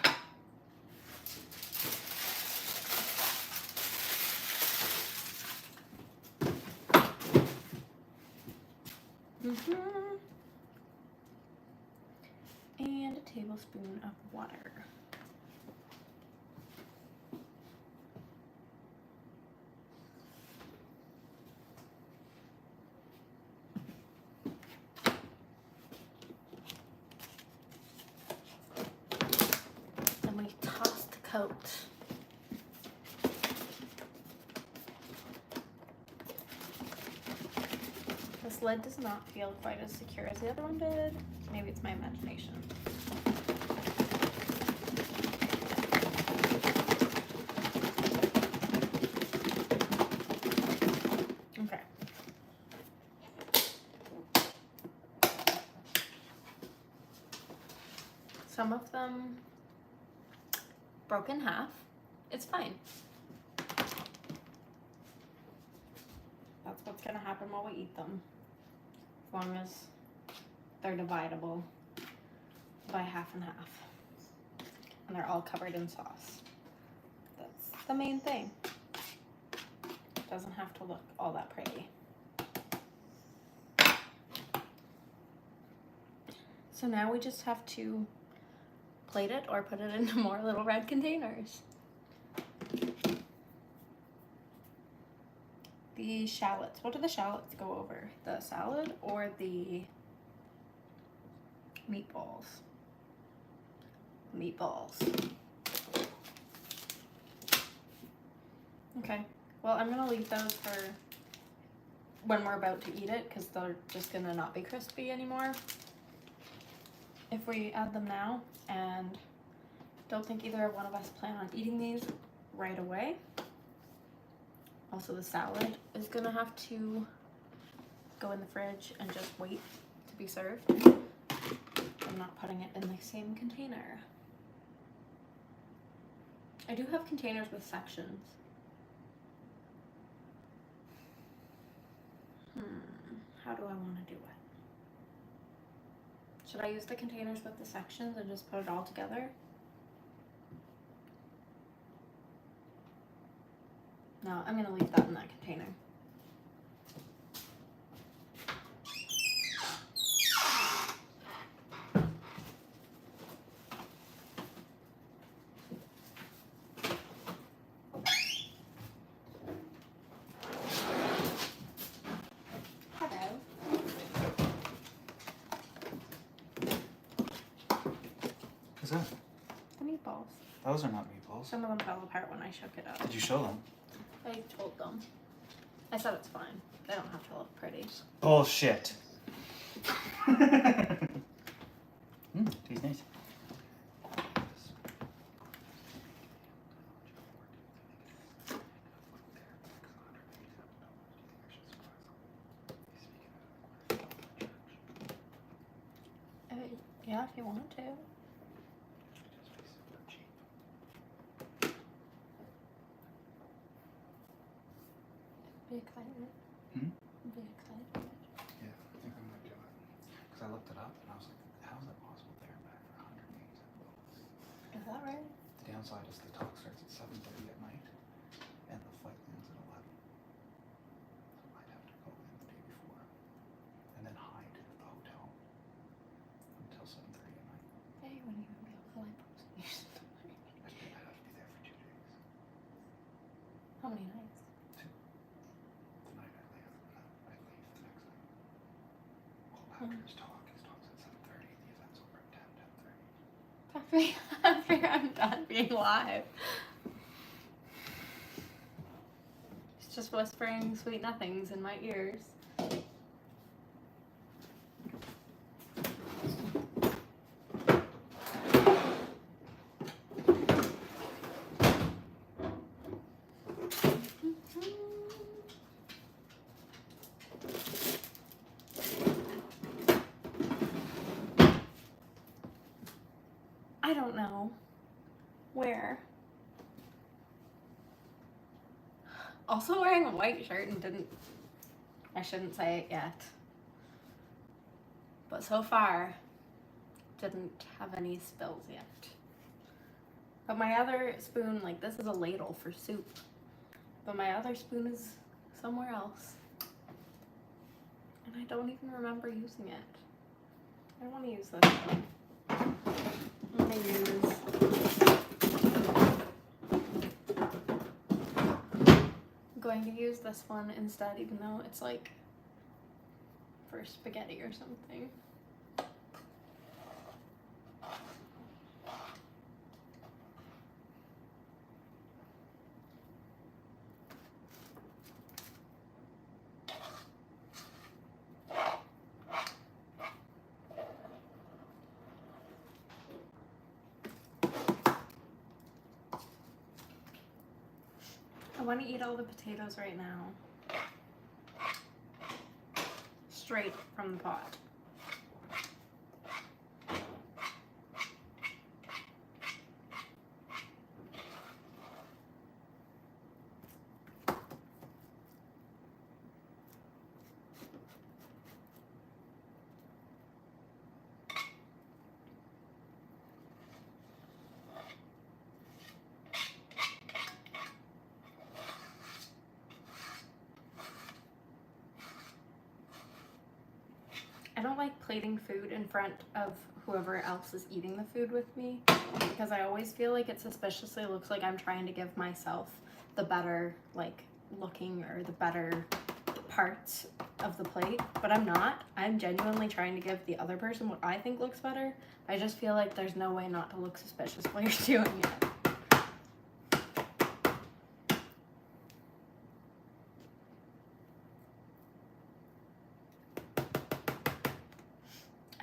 And a tablespoon of water. Then we toss the coat. This lid does not feel quite as secure as the other one did. Maybe it's my imagination. Okay. Some of them broke in half. It's fine. That's what's gonna happen while we eat them. As long as they're dividable by half and half. And they're all covered in sauce. That's the main thing. It doesn't have to look all that pretty. So now we just have to plate it or put it into more little red containers. The shallots. What do the shallots go over? The salad or the meatballs? Meatballs. Okay. Well, I'm gonna leave those for when we're about to eat it because they're just gonna not be crispy anymore. if we add them now, and don't think either one of us plan on eating these right away. Also, the salad is gonna have to go in the fridge and just wait to be served. I'm not putting it in the same container. I do have containers with sections. How do I want to do it? Should I use the containers with the sections and just put it all together? No, I'm gonna leave that in that container. Hello. What's that? The meatballs. Those are not meatballs. Some of them fell apart when I shook it up. Did you show them? I told them. I said it's fine. They don't have to look pretty. Bullshit. Tastes nice. Yeah, if you want to. Be excited. Hmm? Be excited. Yeah, I think I'm gonna do it. Because I looked it up and I was like, how is that possible there back for 187? Is that right? The downside is the talk starts at 7:30 at night and the flight lands at 11. So I'd have to go in the day before and then hide at the hotel until 7:30 at night. Hey, when are you gonna be able to like post your story? I'd have to be there for 2 days. How many nights? The night I leave, and then I leave the next night. Well, after his talk at 7:30. The event's over at 10:30. After I'm done being live. It's just whispering sweet nothings in my ears. I don't know. Where? Also wearing a white shirt and I shouldn't say it yet. But so far, didn't have any spills yet. But my other spoon, like this is a ladle for soup. But my other spoon is somewhere else. And I don't even remember using it. I want to use this one. I'm gonna use I'm going to use this one instead, even though it's like for spaghetti or something. I want to eat all the potatoes right now. Straight from the pot. I don't like plating food in front of whoever else is eating the food with me because I always feel like it suspiciously looks like I'm trying to give myself the better like looking or the better parts of the plate, but I'm not. I'm genuinely trying to give the other person what I think looks better. I just feel like there's no way not to look suspicious while you're doing it.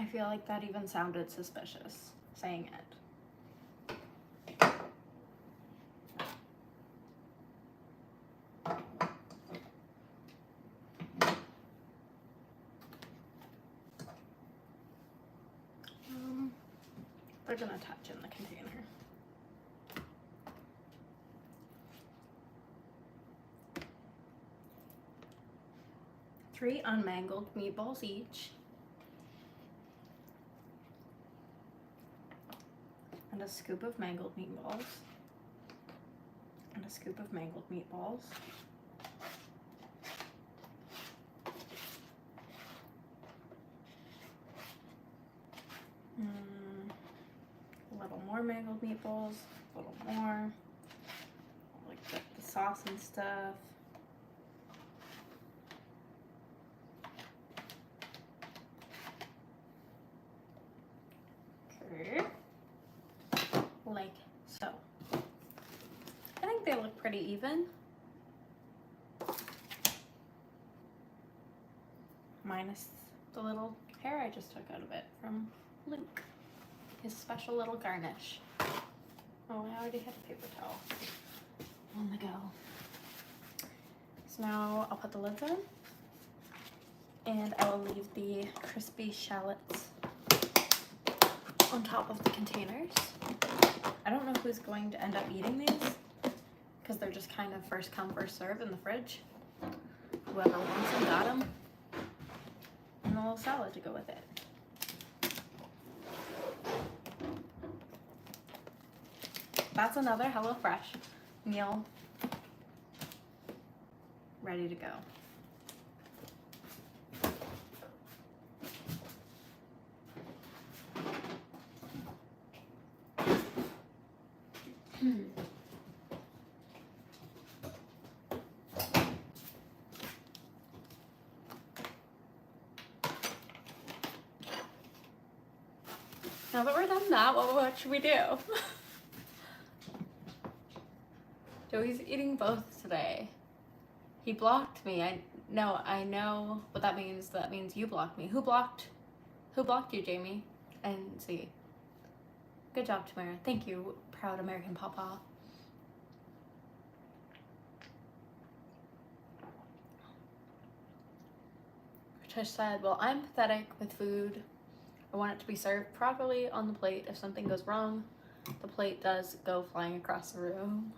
I feel like that even sounded suspicious, saying it. They're gonna touch in the container. Three unmangled meatballs each. And a scoop of mangled meatballs. And a scoop of mangled meatballs. A little more mangled meatballs, a little more. Like the sauce and stuff. Okay. Like so. I think they look pretty even. Minus the little hair I just took out of it from Luke. His special little garnish. Oh, I already had a paper towel on the go. So now I'll put the lids on and I will leave the crispy shallots on top of the containers. I don't know who's going to end up eating these because they're just kind of first come, first serve in the fridge. Whoever wants them got them. And a little salad to go with it. That's another HelloFresh meal ready to go. Now that we're done that, what should we do? Joey's eating both today. He blocked me. I know what that means. That means you blocked me. Who blocked you, Jamie? And see. Good job, Tamara. Thank you, proud American Pawpaw. Tish said, well, I'm pathetic with food. I want it to be served properly on the plate. If something goes wrong, the plate does go flying across the room.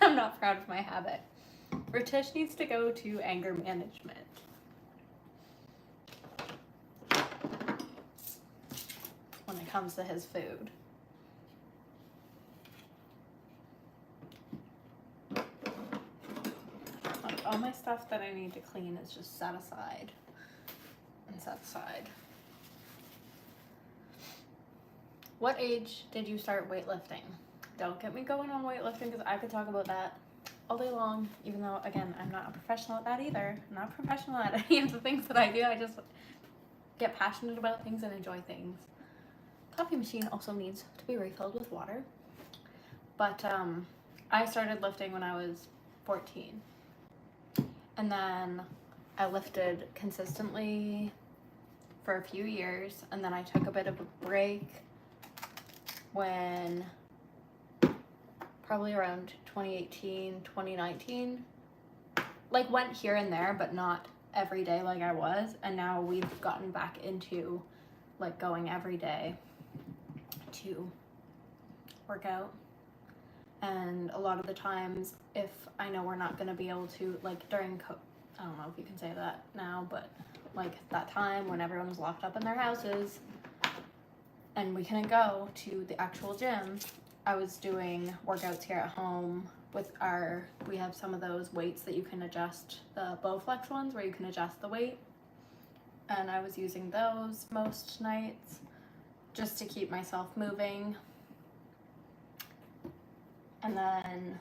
I'm not proud of my habit. Ritish needs to go to anger management. When it comes to his food. Like all my stuff that I need to clean is just set aside. And set aside. What age did you start weightlifting? Don't get me going on weightlifting because I could talk about that all day long, even though, again, I'm not a professional at that either. I'm not a professional at any of the things that I do. I just get passionate about things and enjoy things. Coffee machine also needs to be refilled with water. But I started lifting when I was 14. And then I lifted consistently for a few years. And then I took a bit of a break when probably around 2018, 2019, like went here and there, but not every day like I was. And now we've gotten back into like going every day to work out. And a lot of the times, if I know we're not going to be able to, like during I don't know if you can say that now, but like that time when everyone was locked up in their houses and we couldn't go to the actual gym, I was doing workouts here at home with we have some of those weights that you can adjust, the Bowflex ones where you can adjust the weight. And I was using those most nights just to keep myself moving. And then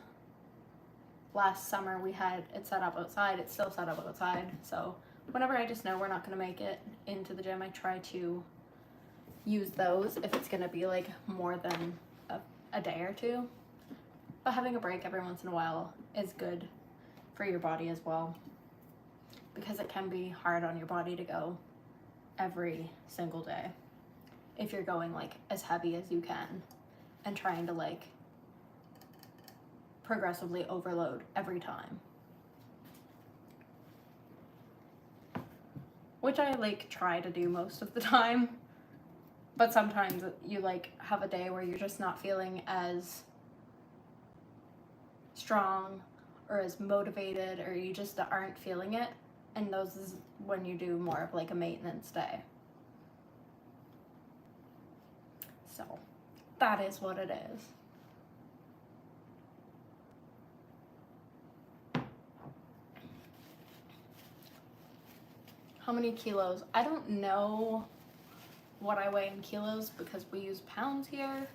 last summer we had it set up outside. It's still set up outside. So whenever I just know we're not gonna make it into the gym, I try to use those if it's gonna be like more than a day or two. But having a break every once in a while is good for your body as well, because it can be hard on your body to go every single day. if you're going like as heavy as you can and trying to like progressively overload every time. Which I like try to do most of the time, but sometimes you like have a day where you're just not feeling as strong or as motivated, or you just aren't feeling it, and those is when you do more of like a maintenance day. So that is what it is. How many kilos? I don't know what I weigh in kilos because we use pounds here,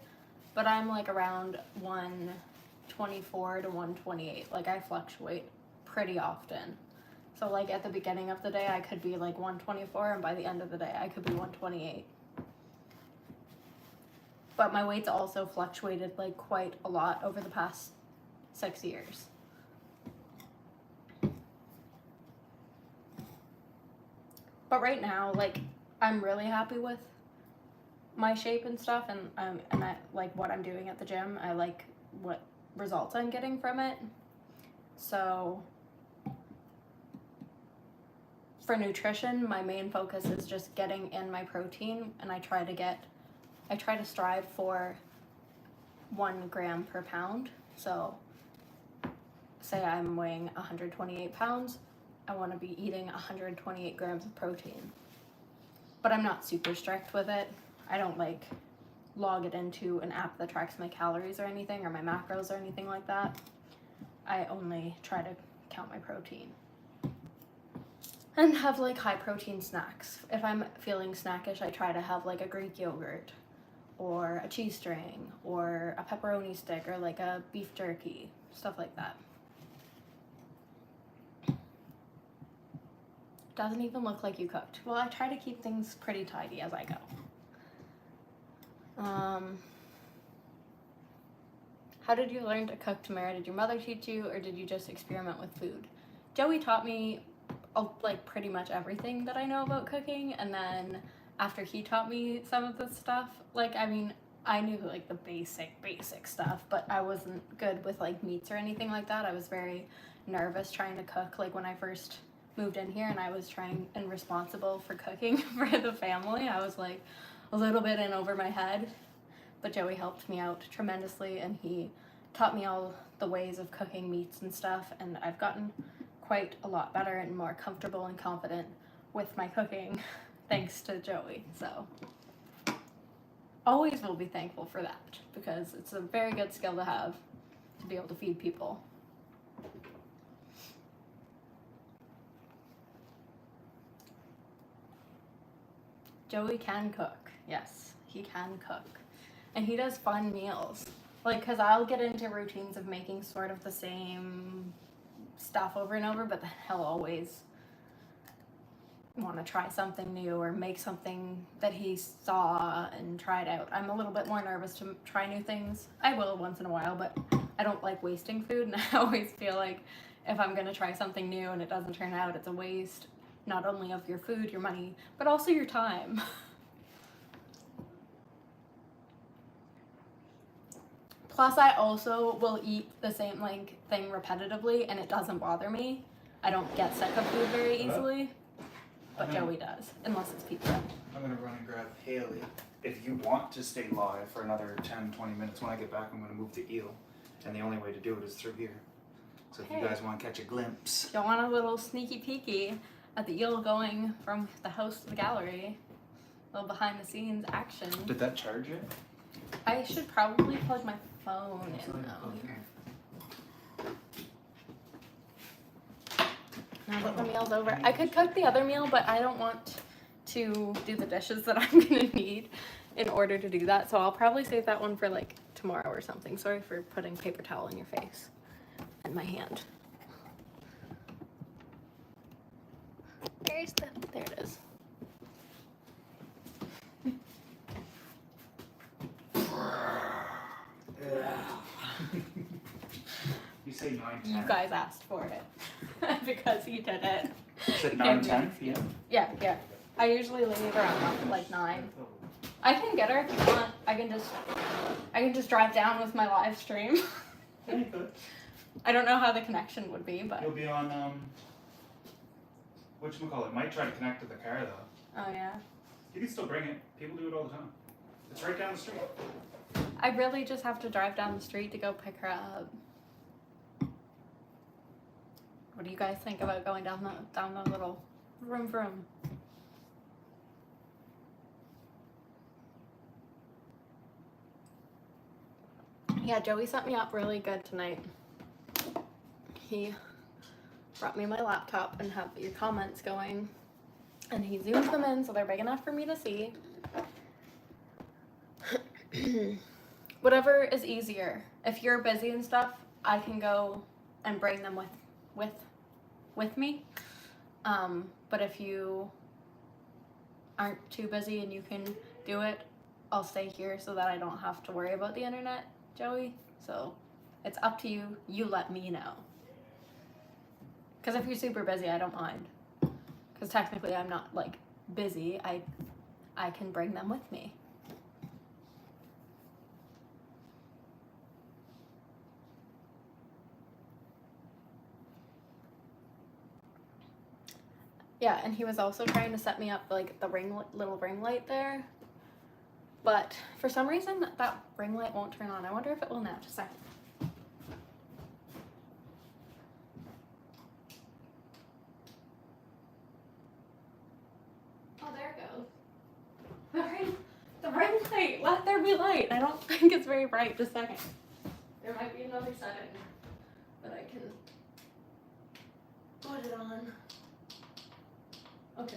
but I'm like around 124 to 128. Like I fluctuate pretty often. So like at the beginning of the day I could be like 124, and by the end of the day I could be 128. But my weight's also fluctuated like quite a lot over the past 6 years. But right now, like, I'm really happy with my shape and stuff, and I like what I'm doing at the gym. I like what results I'm getting from it. So for nutrition, my main focus is just getting in my protein, and I try to strive for 1 gram per pound. So say I'm weighing 128 pounds, I want to be eating 128 grams of protein. But I'm not super strict with it. I don't like log it into an app that tracks my calories or anything, or my macros or anything like that. I only try to count my protein. And have like high protein snacks. If I'm feeling snackish, I try to have like a Greek yogurt or a cheese string or a pepperoni stick or like a beef jerky, stuff like that. Doesn't even look like you cooked. Well, I try to keep things pretty tidy as I go. How did you learn to cook, Tamara? Did your mother teach you, or did you just experiment with food? Joey taught me like pretty much everything that I know about cooking, and then after he taught me some of the stuff, like, I mean, I knew like the basic stuff, but I wasn't good with like meats or anything like that. I was very nervous trying to cook, like when I first moved in here and I was trying and responsible for cooking for the family. I was like a little bit in over my head, but Joey helped me out tremendously, and he taught me all the ways of cooking meats and stuff, and I've gotten quite a lot better and more comfortable and confident with my cooking thanks to Joey. So always will be thankful for that, because it's a very good skill to have, to be able to feed people. Joey can cook. Yes, he can cook. And he does fun meals. Like, because I'll get into routines of making sort of the same stuff over and over, but then he'll always want to try something new or make something that he saw and try it out. I'm a little bit more nervous to try new things. I will once in a while, but I don't like wasting food, and I always feel like if I'm going to try something new and it doesn't turn out, it's a waste. Not only of your food, your money, but also your time. Plus, I also will eat the same like thing repetitively, and it doesn't bother me. I don't get sick of food very easily, but Joey does, unless it's pizza. I'm gonna run and grab Haley. If you want to stay live for another 10-20 minutes, when I get back, I'm gonna move the eel, and the only way to do it is through here. So if you guys want to catch a glimpse, Don't want a little sneaky peeky at the eel going from the house to the gallery. A little behind the scenes action. did that charge it? I should probably plug my phone in though. Now that the meal's over, I could cook the other meal, but I don't want to do the dishes that I'm gonna need in order to do that. So I'll probably save that one for like tomorrow or something. Sorry for putting paper towel in your face and my hand. There it is. You say 9:10. You guys asked for it because he did it. You said 9:10 p.m. Yeah. I usually leave around like 9. I can get her if you want. I can just drive down with my live stream. Yeah, you could. I don't know how the connection would be, but You'll be on, whatchamacallit, might try to connect to the car though. oh yeah. You can still bring it. People do it all the time. It's right down the street. I really just have to drive down the street to go pick her up. What do you guys think about going down the little vroom? Yeah, Joey set me up really good tonight. He brought me my laptop and had your comments going, and he zoomed them in so they're big enough for me to see. Whatever is easier. If you're busy and stuff, I can go and bring them with me. But if you aren't too busy and you can do it, I'll stay here so that I don't have to worry about the internet, Joey. So it's up to you. You let me know. Because if you're super busy, I don't mind. Because technically I'm not like busy. I can bring them with me. Yeah, and he was also trying to set me up like the little ring light there. But for some reason that ring light won't turn on. I wonder if it will now. Just a second. Oh, there it goes. The ring light. Let there be light. I don't think it's very bright. Just a second. There might be another setting that I can put it on. Okay.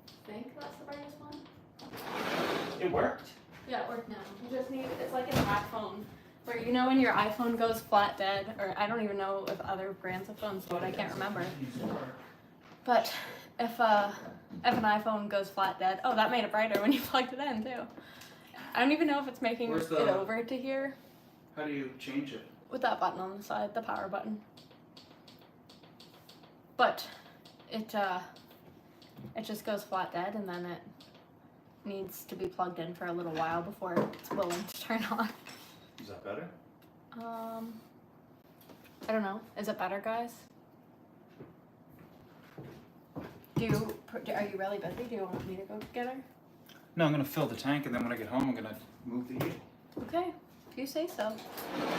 I think that's the brightest one. It worked. Yeah, it worked now. You just need, it's like an iPhone, where you know when your iPhone goes flat dead, or I don't even know if other brands of phones do it, I can't remember. But if an iPhone goes flat dead, oh, that made it brighter when you plugged it in too. I don't even know if it's making it over to here. How do you change it? With that button on the side, the power button. But it just goes flat dead, and then it needs to be plugged in for a little while before it's willing to turn on. Is that better? I don't know. Is it better, guys? Are you really busy? Do you want me to go get her? No, I'm gonna fill the tank, and then when I get home, I'm gonna move the heat. Okay, if you say so.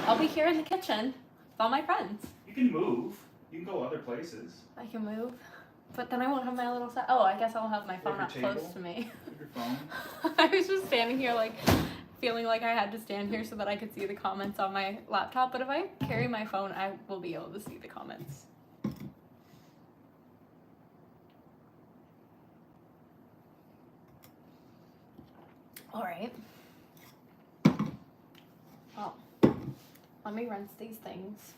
I'll be here in the kitchen with all my friends. You can move. You can go other places. I can move, but then I won't have my little set. Oh, I guess I'll have my phone your up table? close to me. Your phone. I was just standing here like feeling like I had to stand here so that I could see the comments on my laptop, but if I carry my phone, I will be able to see the comments. All right. Oh, let me rinse these things.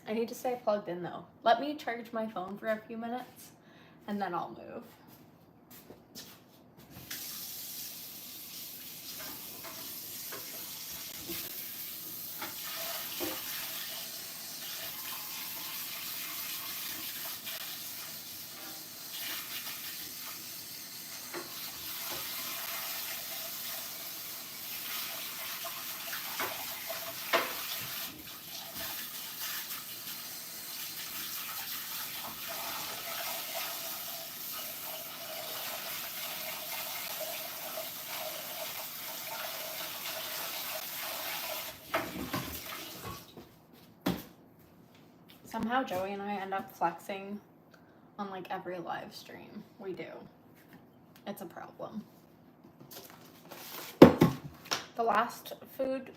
I need to stay plugged in though. Let me charge my phone for a few minutes and then I'll move. Somehow Joey and I end up flexing on like every live stream we do. It's a problem. The last food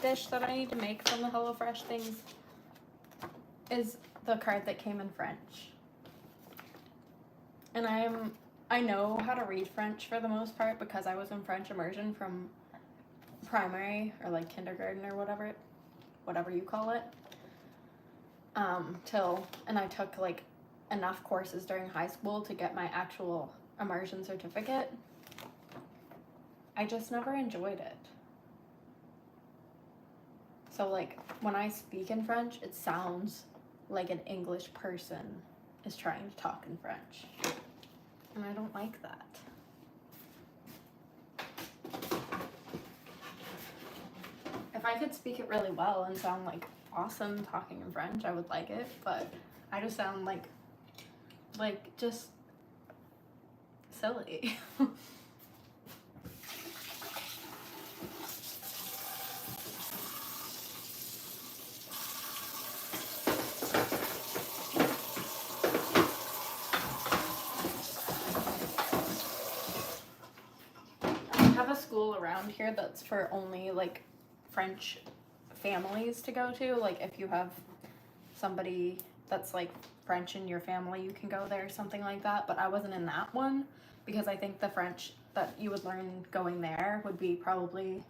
dish that I need to make from the HelloFresh things is the card that came in French. And I know how to read French for the most part because I was in French immersion from primary or like kindergarten or whatever you call it. And I took like enough courses during high school to get my actual immersion certificate. I just never enjoyed it. So like when I speak in French, it sounds like an English person is trying to talk in French. And I don't like that. If I could speak it really well and sound like awesome talking in French, I would like it, but I just sound like just silly. I have a school around here that's for only like French families to go to. Like if you have somebody that's like French in your family, you can go there, something like that. But I wasn't in that one because I think the French that you would learn going there would be probably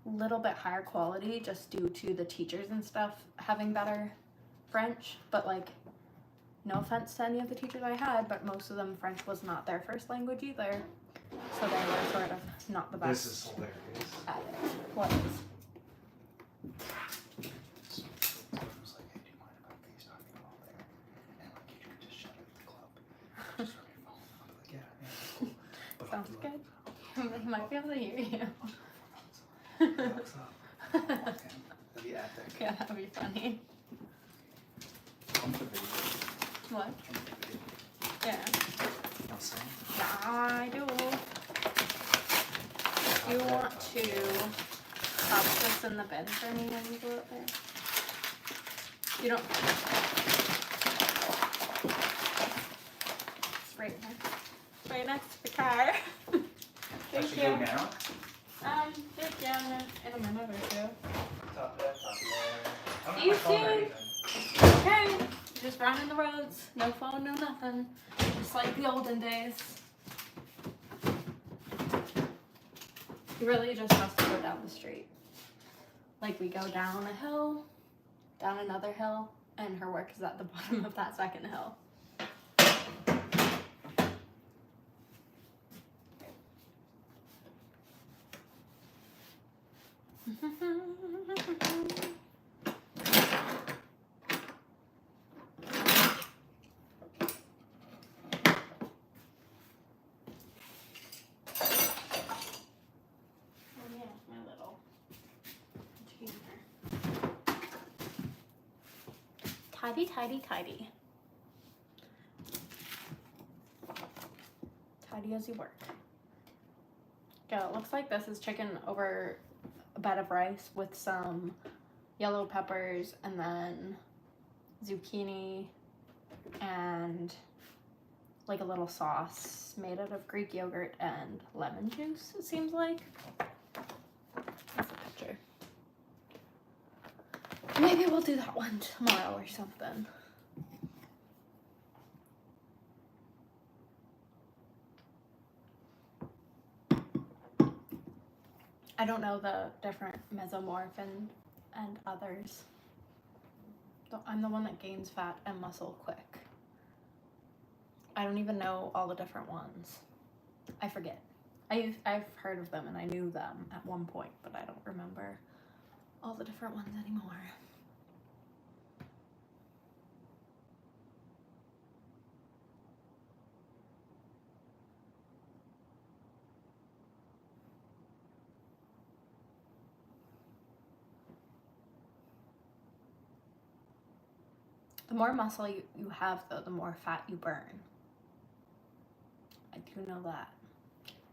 a little bit higher quality just due to the teachers and stuff having better French. But like, no offense to any of the teachers I had, but most of them French was not their first language either. So they were sort of not the best. This is hilarious. At it. What is? So I was like, hey, do you mind about these talking about there? And like, you could just shut it at the club. Just on your phone. I'll be like, yeah, that's cool. But Sounds I'll be good. Like, He might be able to hear you. what's up? Okay. That'd be epic. Yeah, that'd be funny. I'm the video. What? I'm the video. Yeah. You know what I'm saying? Yeah, I do. You want to pop this in the bin for me when you go up there? You don't. It's right next to the car. I Thank should you. go now? Yeah, in a minute or two. Top left, top left. I don't See you have my phone or soon. anything. Okay, just running the roads. No phone, no nothing. Just like the olden days. You really just have to go down the street. Like we go down a hill, down another hill, and her work is at the bottom of that second hill. Oh yeah, my little container. Tidy, tidy, tidy. Tidy as you work. Yeah, it looks like this is chicken over a bed of rice with some yellow peppers and then zucchini and like a little sauce made out of Greek yogurt and lemon juice, it seems like. That's a picture. Maybe we'll do that one tomorrow or something. I don't know the different mesomorph and others. I'm the one that gains fat and muscle quick. I don't even know all the different ones. I forget. I've heard of them and I knew them at one point, but I don't remember all the different ones anymore. The more muscle you have, though, the more fat you burn. I do know that.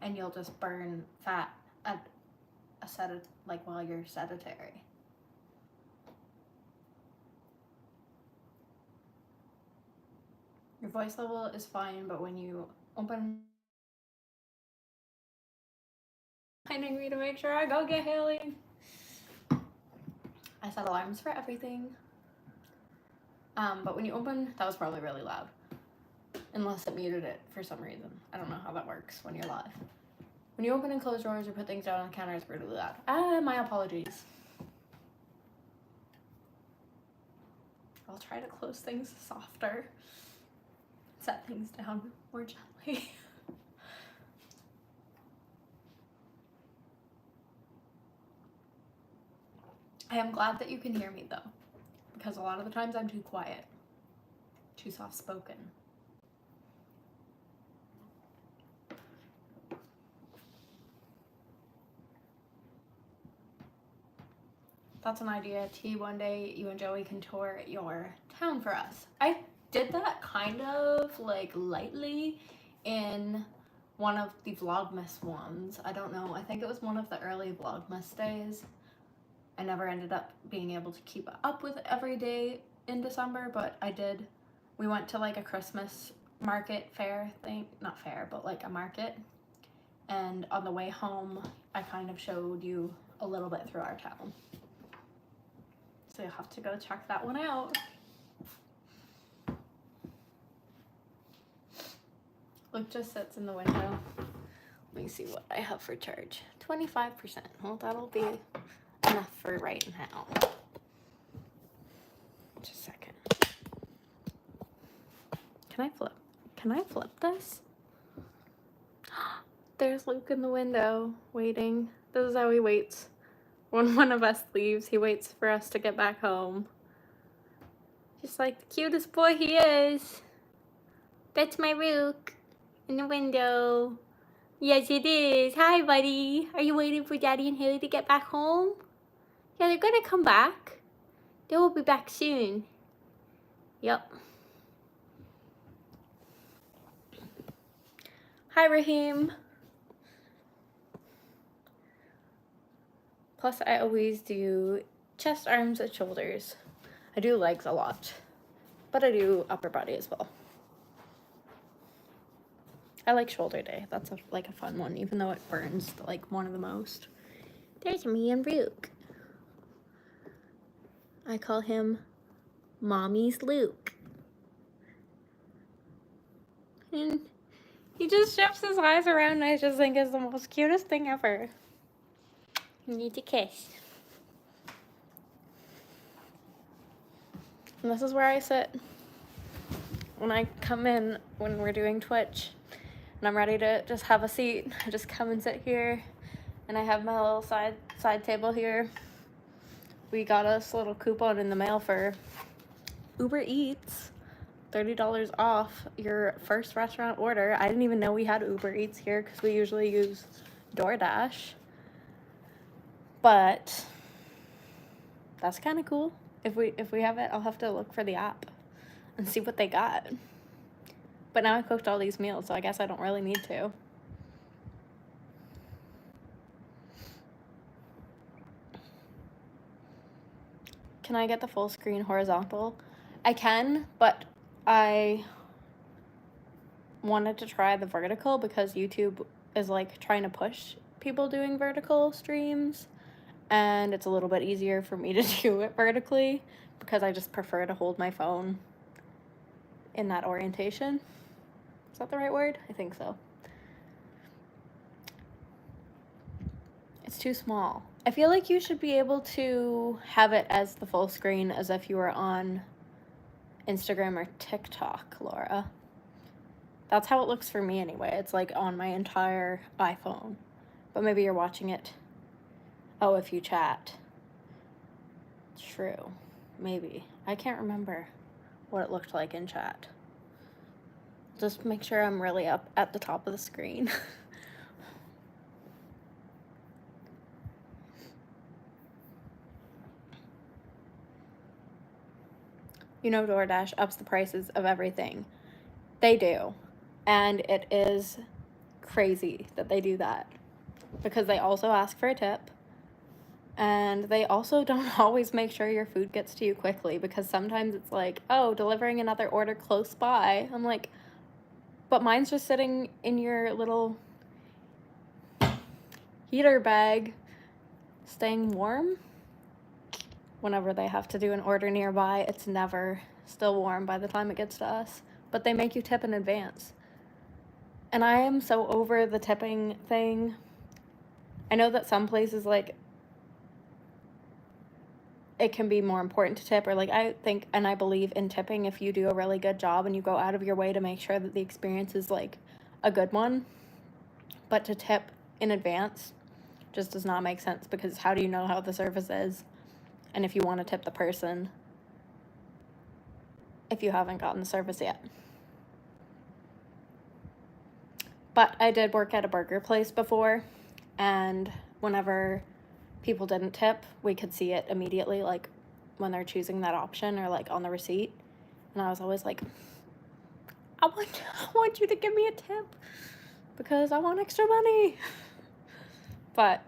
And you'll just burn fat at while you're sedentary. Your voice level is fine, but when you open, reminding me to make sure I go get Haley. I set alarms for everything. But when you open, that was probably really loud. Unless it muted it for some reason. I don't know how that works when you're live. When you open and close drawers or put things down on the counter, it's brutally loud. My apologies. I'll try to close things softer. Set things down more gently. I am glad that you can hear me though, because a lot of the times I'm too quiet, too soft spoken. That's an idea. T, one day you and Joey can tour your town for us. I did that kind of like lightly in one of the Vlogmas ones. I don't know. I think it was one of the early Vlogmas days. I never ended up being able to keep up with every day in December, but I did. We went to like a Christmas market fair thing. Not fair, but like a market. And on the way home, I kind of showed you a little bit through our town. So you'll have to go check that one out. Luke just sits in the window. Let me see what I have for charge. 25%. Well, that'll be enough for right now. Just a second. Can I flip this? There's Luke in the window waiting. This is how he waits. When one of us leaves, he waits for us to get back home. Just like the cutest boy he is. That's my Rook in the window. Yes, it is. Hi, buddy. Are you waiting for Daddy and Haley to get back home? Yeah, they're gonna come back. They will be back soon. Yep. Hi, Raheem. Plus, I always do chest, arms, and shoulders. I do legs a lot, but I do upper body as well. I like shoulder day. That's like a fun one, even though it burns like one of the most. There's me and Rook. I call him Mommy's Luke. And he just shifts his eyes around and I just think it's the most cutest thing ever. You need to kiss. And this is where I sit when I come in when we're doing Twitch and I'm ready to just have a seat. I just come and sit here and I have my little side table here. We got us a little coupon in the mail for Uber Eats. $30 off your first restaurant order. I didn't even know we had Uber Eats here because we usually use DoorDash. But that's kind of cool. If we have it, I'll have to look for the app and see what they got. But now I cooked all these meals, so I guess I don't really need to. Can I get the full screen horizontal? I can, but I wanted to try the vertical because YouTube is like trying to push people doing vertical streams. And it's a little bit easier for me to do it vertically because I just prefer to hold my phone in that orientation. Is that the right word? I think so. It's too small. I feel like you should be able to have it as the full screen as if you were on Instagram or TikTok, Laura. That's how it looks for me anyway. It's like on my entire iPhone. But maybe you're watching it. Oh, if you chat. True. Maybe. I can't remember what it looked like in chat. Just make sure I'm really up at the top of the screen. You know, DoorDash ups the prices of everything. They do. And it is crazy that they do that. Because they also ask for a tip. And they also don't always make sure your food gets to you quickly. Because sometimes it's like, oh, delivering another order close by. I'm like, but mine's just sitting in your little heater bag, staying warm. Whenever they have to do an order nearby, it's never still warm by the time it gets to us. But they make you tip in advance. And I am so over the tipping thing. I know that some places, like, it can be more important to tip, or like, I think and I believe in tipping if you do a really good job and you go out of your way to make sure that the experience is like a good one. But to tip in advance just does not make sense, because how do you know how the service is? And if you want to tip the person if you haven't gotten the service yet. But I did work at a burger place before, and whenever people didn't tip, we could see it immediately, like when they're choosing that option or like on the receipt. And I was always like, I want you to give me a tip because I want extra money. But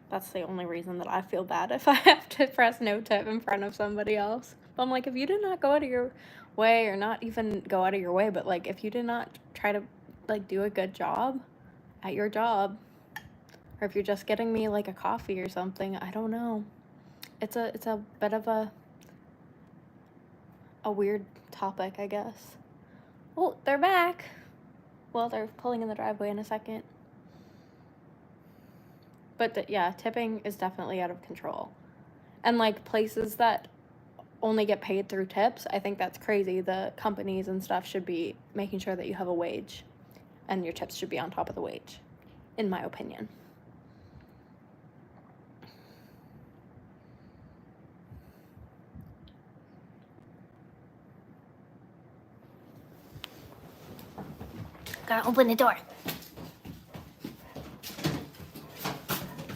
that's the only reason that I feel bad if I have to press no tip in front of somebody else. But I'm like, if you did not go out of your way, or not even go out of your way, but like if you did not try to like do a good job at your job, or if you're just getting me like a coffee or something, I don't know. It's a bit of a weird topic, I guess. Oh, they're back. Well, they're pulling in the driveway in a second. But yeah, tipping is definitely out of control. And like places that only get paid through tips, I think that's crazy. The companies and stuff should be making sure that you have a wage, and your tips should be on top of the wage, in my opinion. Gotta open the door.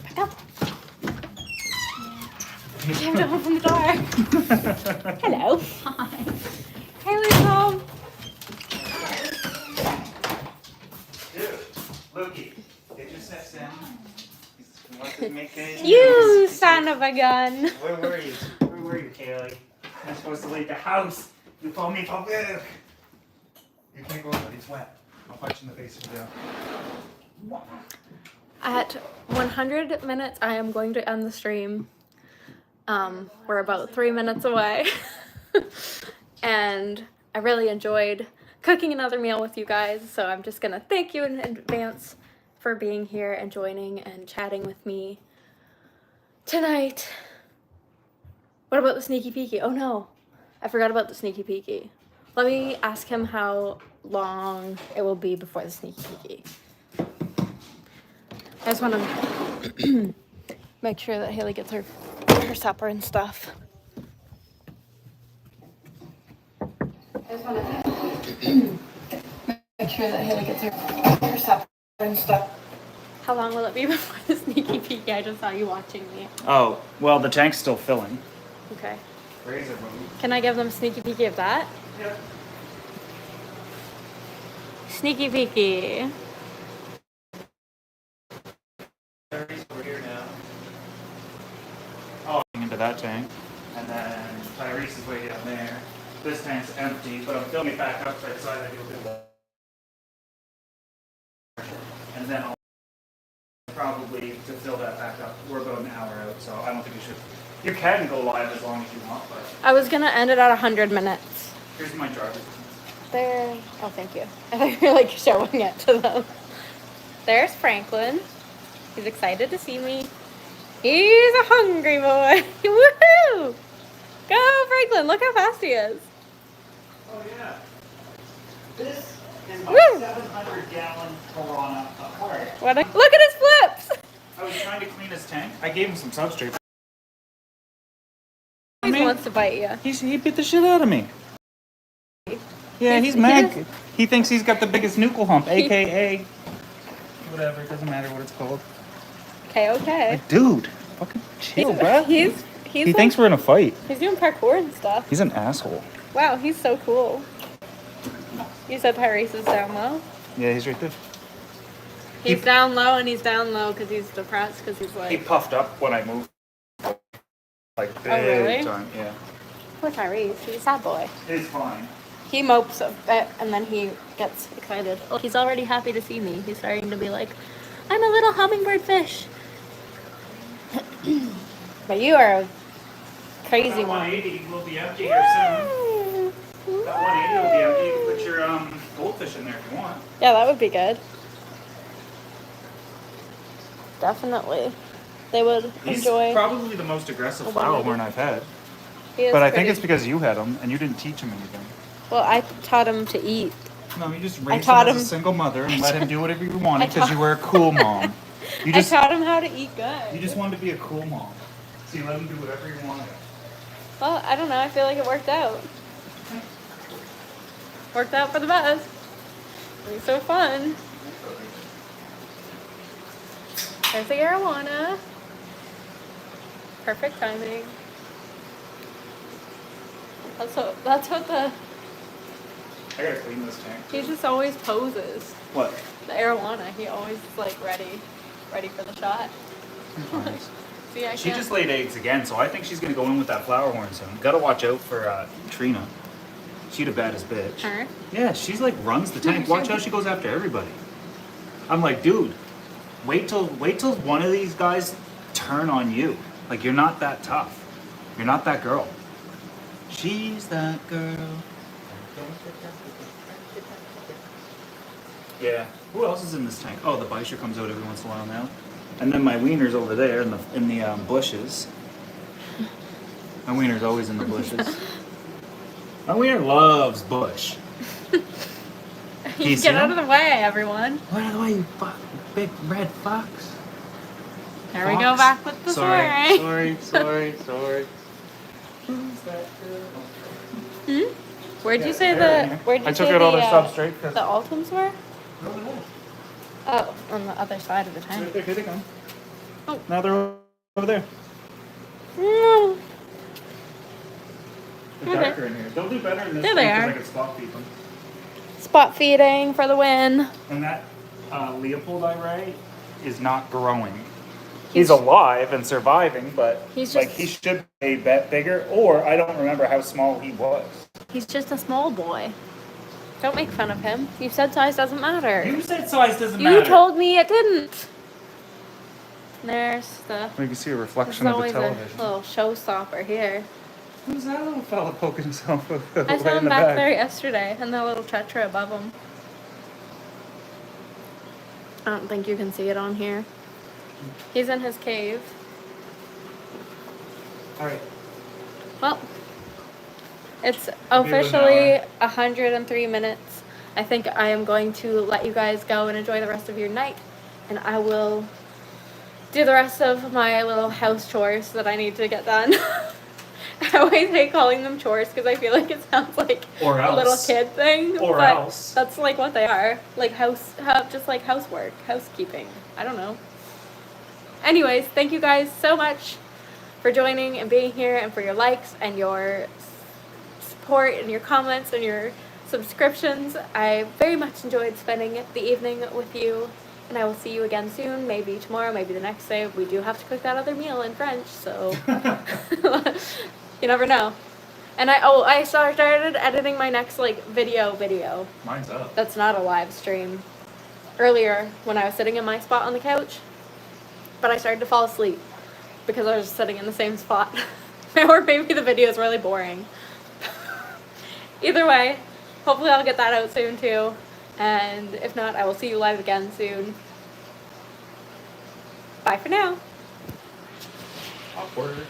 Back up. Time to open the door. Hello. Hi. Haley's home. Dude, Lukey, get your steps in. You son of a gun. Where were you? Where were you, Kaylee? You're supposed to leave the house. You told me to work. You can't go out, it's wet. I'll punch you in the face if you don't. At 100 minutes, I am going to end the stream. We're about 3 minutes away. And I really enjoyed cooking another meal with you guys, so I'm just gonna thank you in advance for being here and joining and chatting with me tonight. What about the sneaky peeky? Oh no, I forgot about the sneaky peeky. Let me ask him how long it will be before the sneaky peeky. I just want to make sure that Haley gets her supper and stuff. I just want to make sure that Haley gets her supper and stuff. How long will it be before the sneaky peeky? I just saw you watching me. Oh, well, the tank's still filling. Okay. Razor move. Can I give them a sneaky peeky of that? Yep. Sneaky peeky. We're here now. Oh, into that tank. And then Tyrese is way down there. This tank's empty, but I'm filling it back up right side. I do a bit of and then I'll probably to fill that back up. We're about an hour out, so I don't think you should. You can go live as long as you want, but I was gonna end it at 100 minutes. here's my driver's. There. Oh, thank you. I thought you were like showing it to them. There's Franklin. He's excited to see me. He's a hungry boy. Woohoo! Go, Franklin. Look how fast he is. Oh, yeah. This is my Woo! 700-gallon Corona apart. Look at his flips. I was trying to clean his tank. I gave him some substrate. He wants to bite you. He bit the shit out of me. Yeah, he's mad. He thinks he's got the biggest nuckle hump, a.k.a. whatever. It doesn't matter what it's called. Okay. Like, dude, fucking chill, bro. He He thinks we're in a fight. He's doing parkour and stuff. He's an asshole. Wow, he's so cool. You said Tyrese is down low? Yeah, he's right there. He's down low, and he's down low because he's depressed, because he's like... He puffed up when I moved. Like, big really? time, yeah. Poor Tyrese, he's a sad boy. It's fine. He mopes a bit, and then he gets excited. Oh, he's already happy to see me. He's starting to be like, I'm a little hummingbird fish. But you are a crazy That one. 180 will be empty here soon. That 180 will be empty. You can put your goldfish in there if you want. Yeah, that would be good. Definitely. They would enjoy. He's probably the most aggressive flower horn I've had. He is But I pretty- think it's because you had him and you didn't teach him anything. Well, I taught him to eat. No, you just raised him taught as a him- single mother and let him do whatever you wanted I because you were a cool mom. You just I taught him how to eat good. you just wanted to be a cool mom. So you let him do whatever you wanted. Well, I don't know. I feel like it worked out. Worked out for the best. It was so fun. There's the arowana. Perfect timing. That's what the, I gotta clean this tank. he just always poses. What? The arowana, he always is like ready for the shot. See, I She can't. just laid eggs again, so I think she's gonna go in with that flower horn soon. Gotta watch out for Trina. She the baddest bitch. Her? Yeah, she's like runs the tank. Watch how she goes after everybody. I'm like, dude, wait till one of these guys turn on you. Like, you're not that tough. You're not that girl. She's that girl. Yeah. Who else is in this tank? Oh, the Beischer comes out every once in a while now. And then my wiener's over there in the bushes. My wiener's always in the bushes. My wiener loves bush. You get out of the way, everyone. What are the way, you big red fox? There we go back with the swearing. Sorry. Who's that girl? Where'd you say there, the? Where'd you I say took out all the their substrate. the Ultims were? Over there. Oh, on the other side of the tank. Right there, here they come. Oh. Now they're over there. No. They're Okay. darker in here. They'll do better in this There one they because are. I can spot feed them. Spot feeding for the win. And that Leopold is not growing. He's alive and surviving, but He's like just- he should be a bit bigger. Or I don't remember how small he was. He's just a small boy. Don't make fun of him. You said size doesn't matter. You said size doesn't You matter. told me it didn't. There's the. You can see a There's reflection of the always a television. little showstopper here. Who's that little fella poking himself I away saw in him the back back? there yesterday, and the little tetra above him. I don't think you can see it on here. He's in his cave. All right. Well, it's I'll be with an officially 103 minutes. I think I am going to let you guys go and enjoy the rest of your night, and I will do the rest of my little house chores that I need to get done. I always hate calling them chores because I feel like it sounds like Or a little else. kid thing. Or but else. that's like what they are. Like just like housework, housekeeping. I don't know. Anyways, thank you guys so much for joining and being here, and for your likes and your support and your comments and your subscriptions. I very much enjoyed spending the evening with you, and I will see you again soon, maybe tomorrow, maybe the next day. We do have to cook that other meal in French, so you never know. And I started editing my next video. Mine's up. That's not a live stream. Earlier when I was sitting in my spot on the couch, but I started to fall asleep because I was just sitting in the same spot. Or maybe the video is really boring. Either way, hopefully I'll get that out soon too. And if not, I will see you live again soon. Bye for now. Awkward.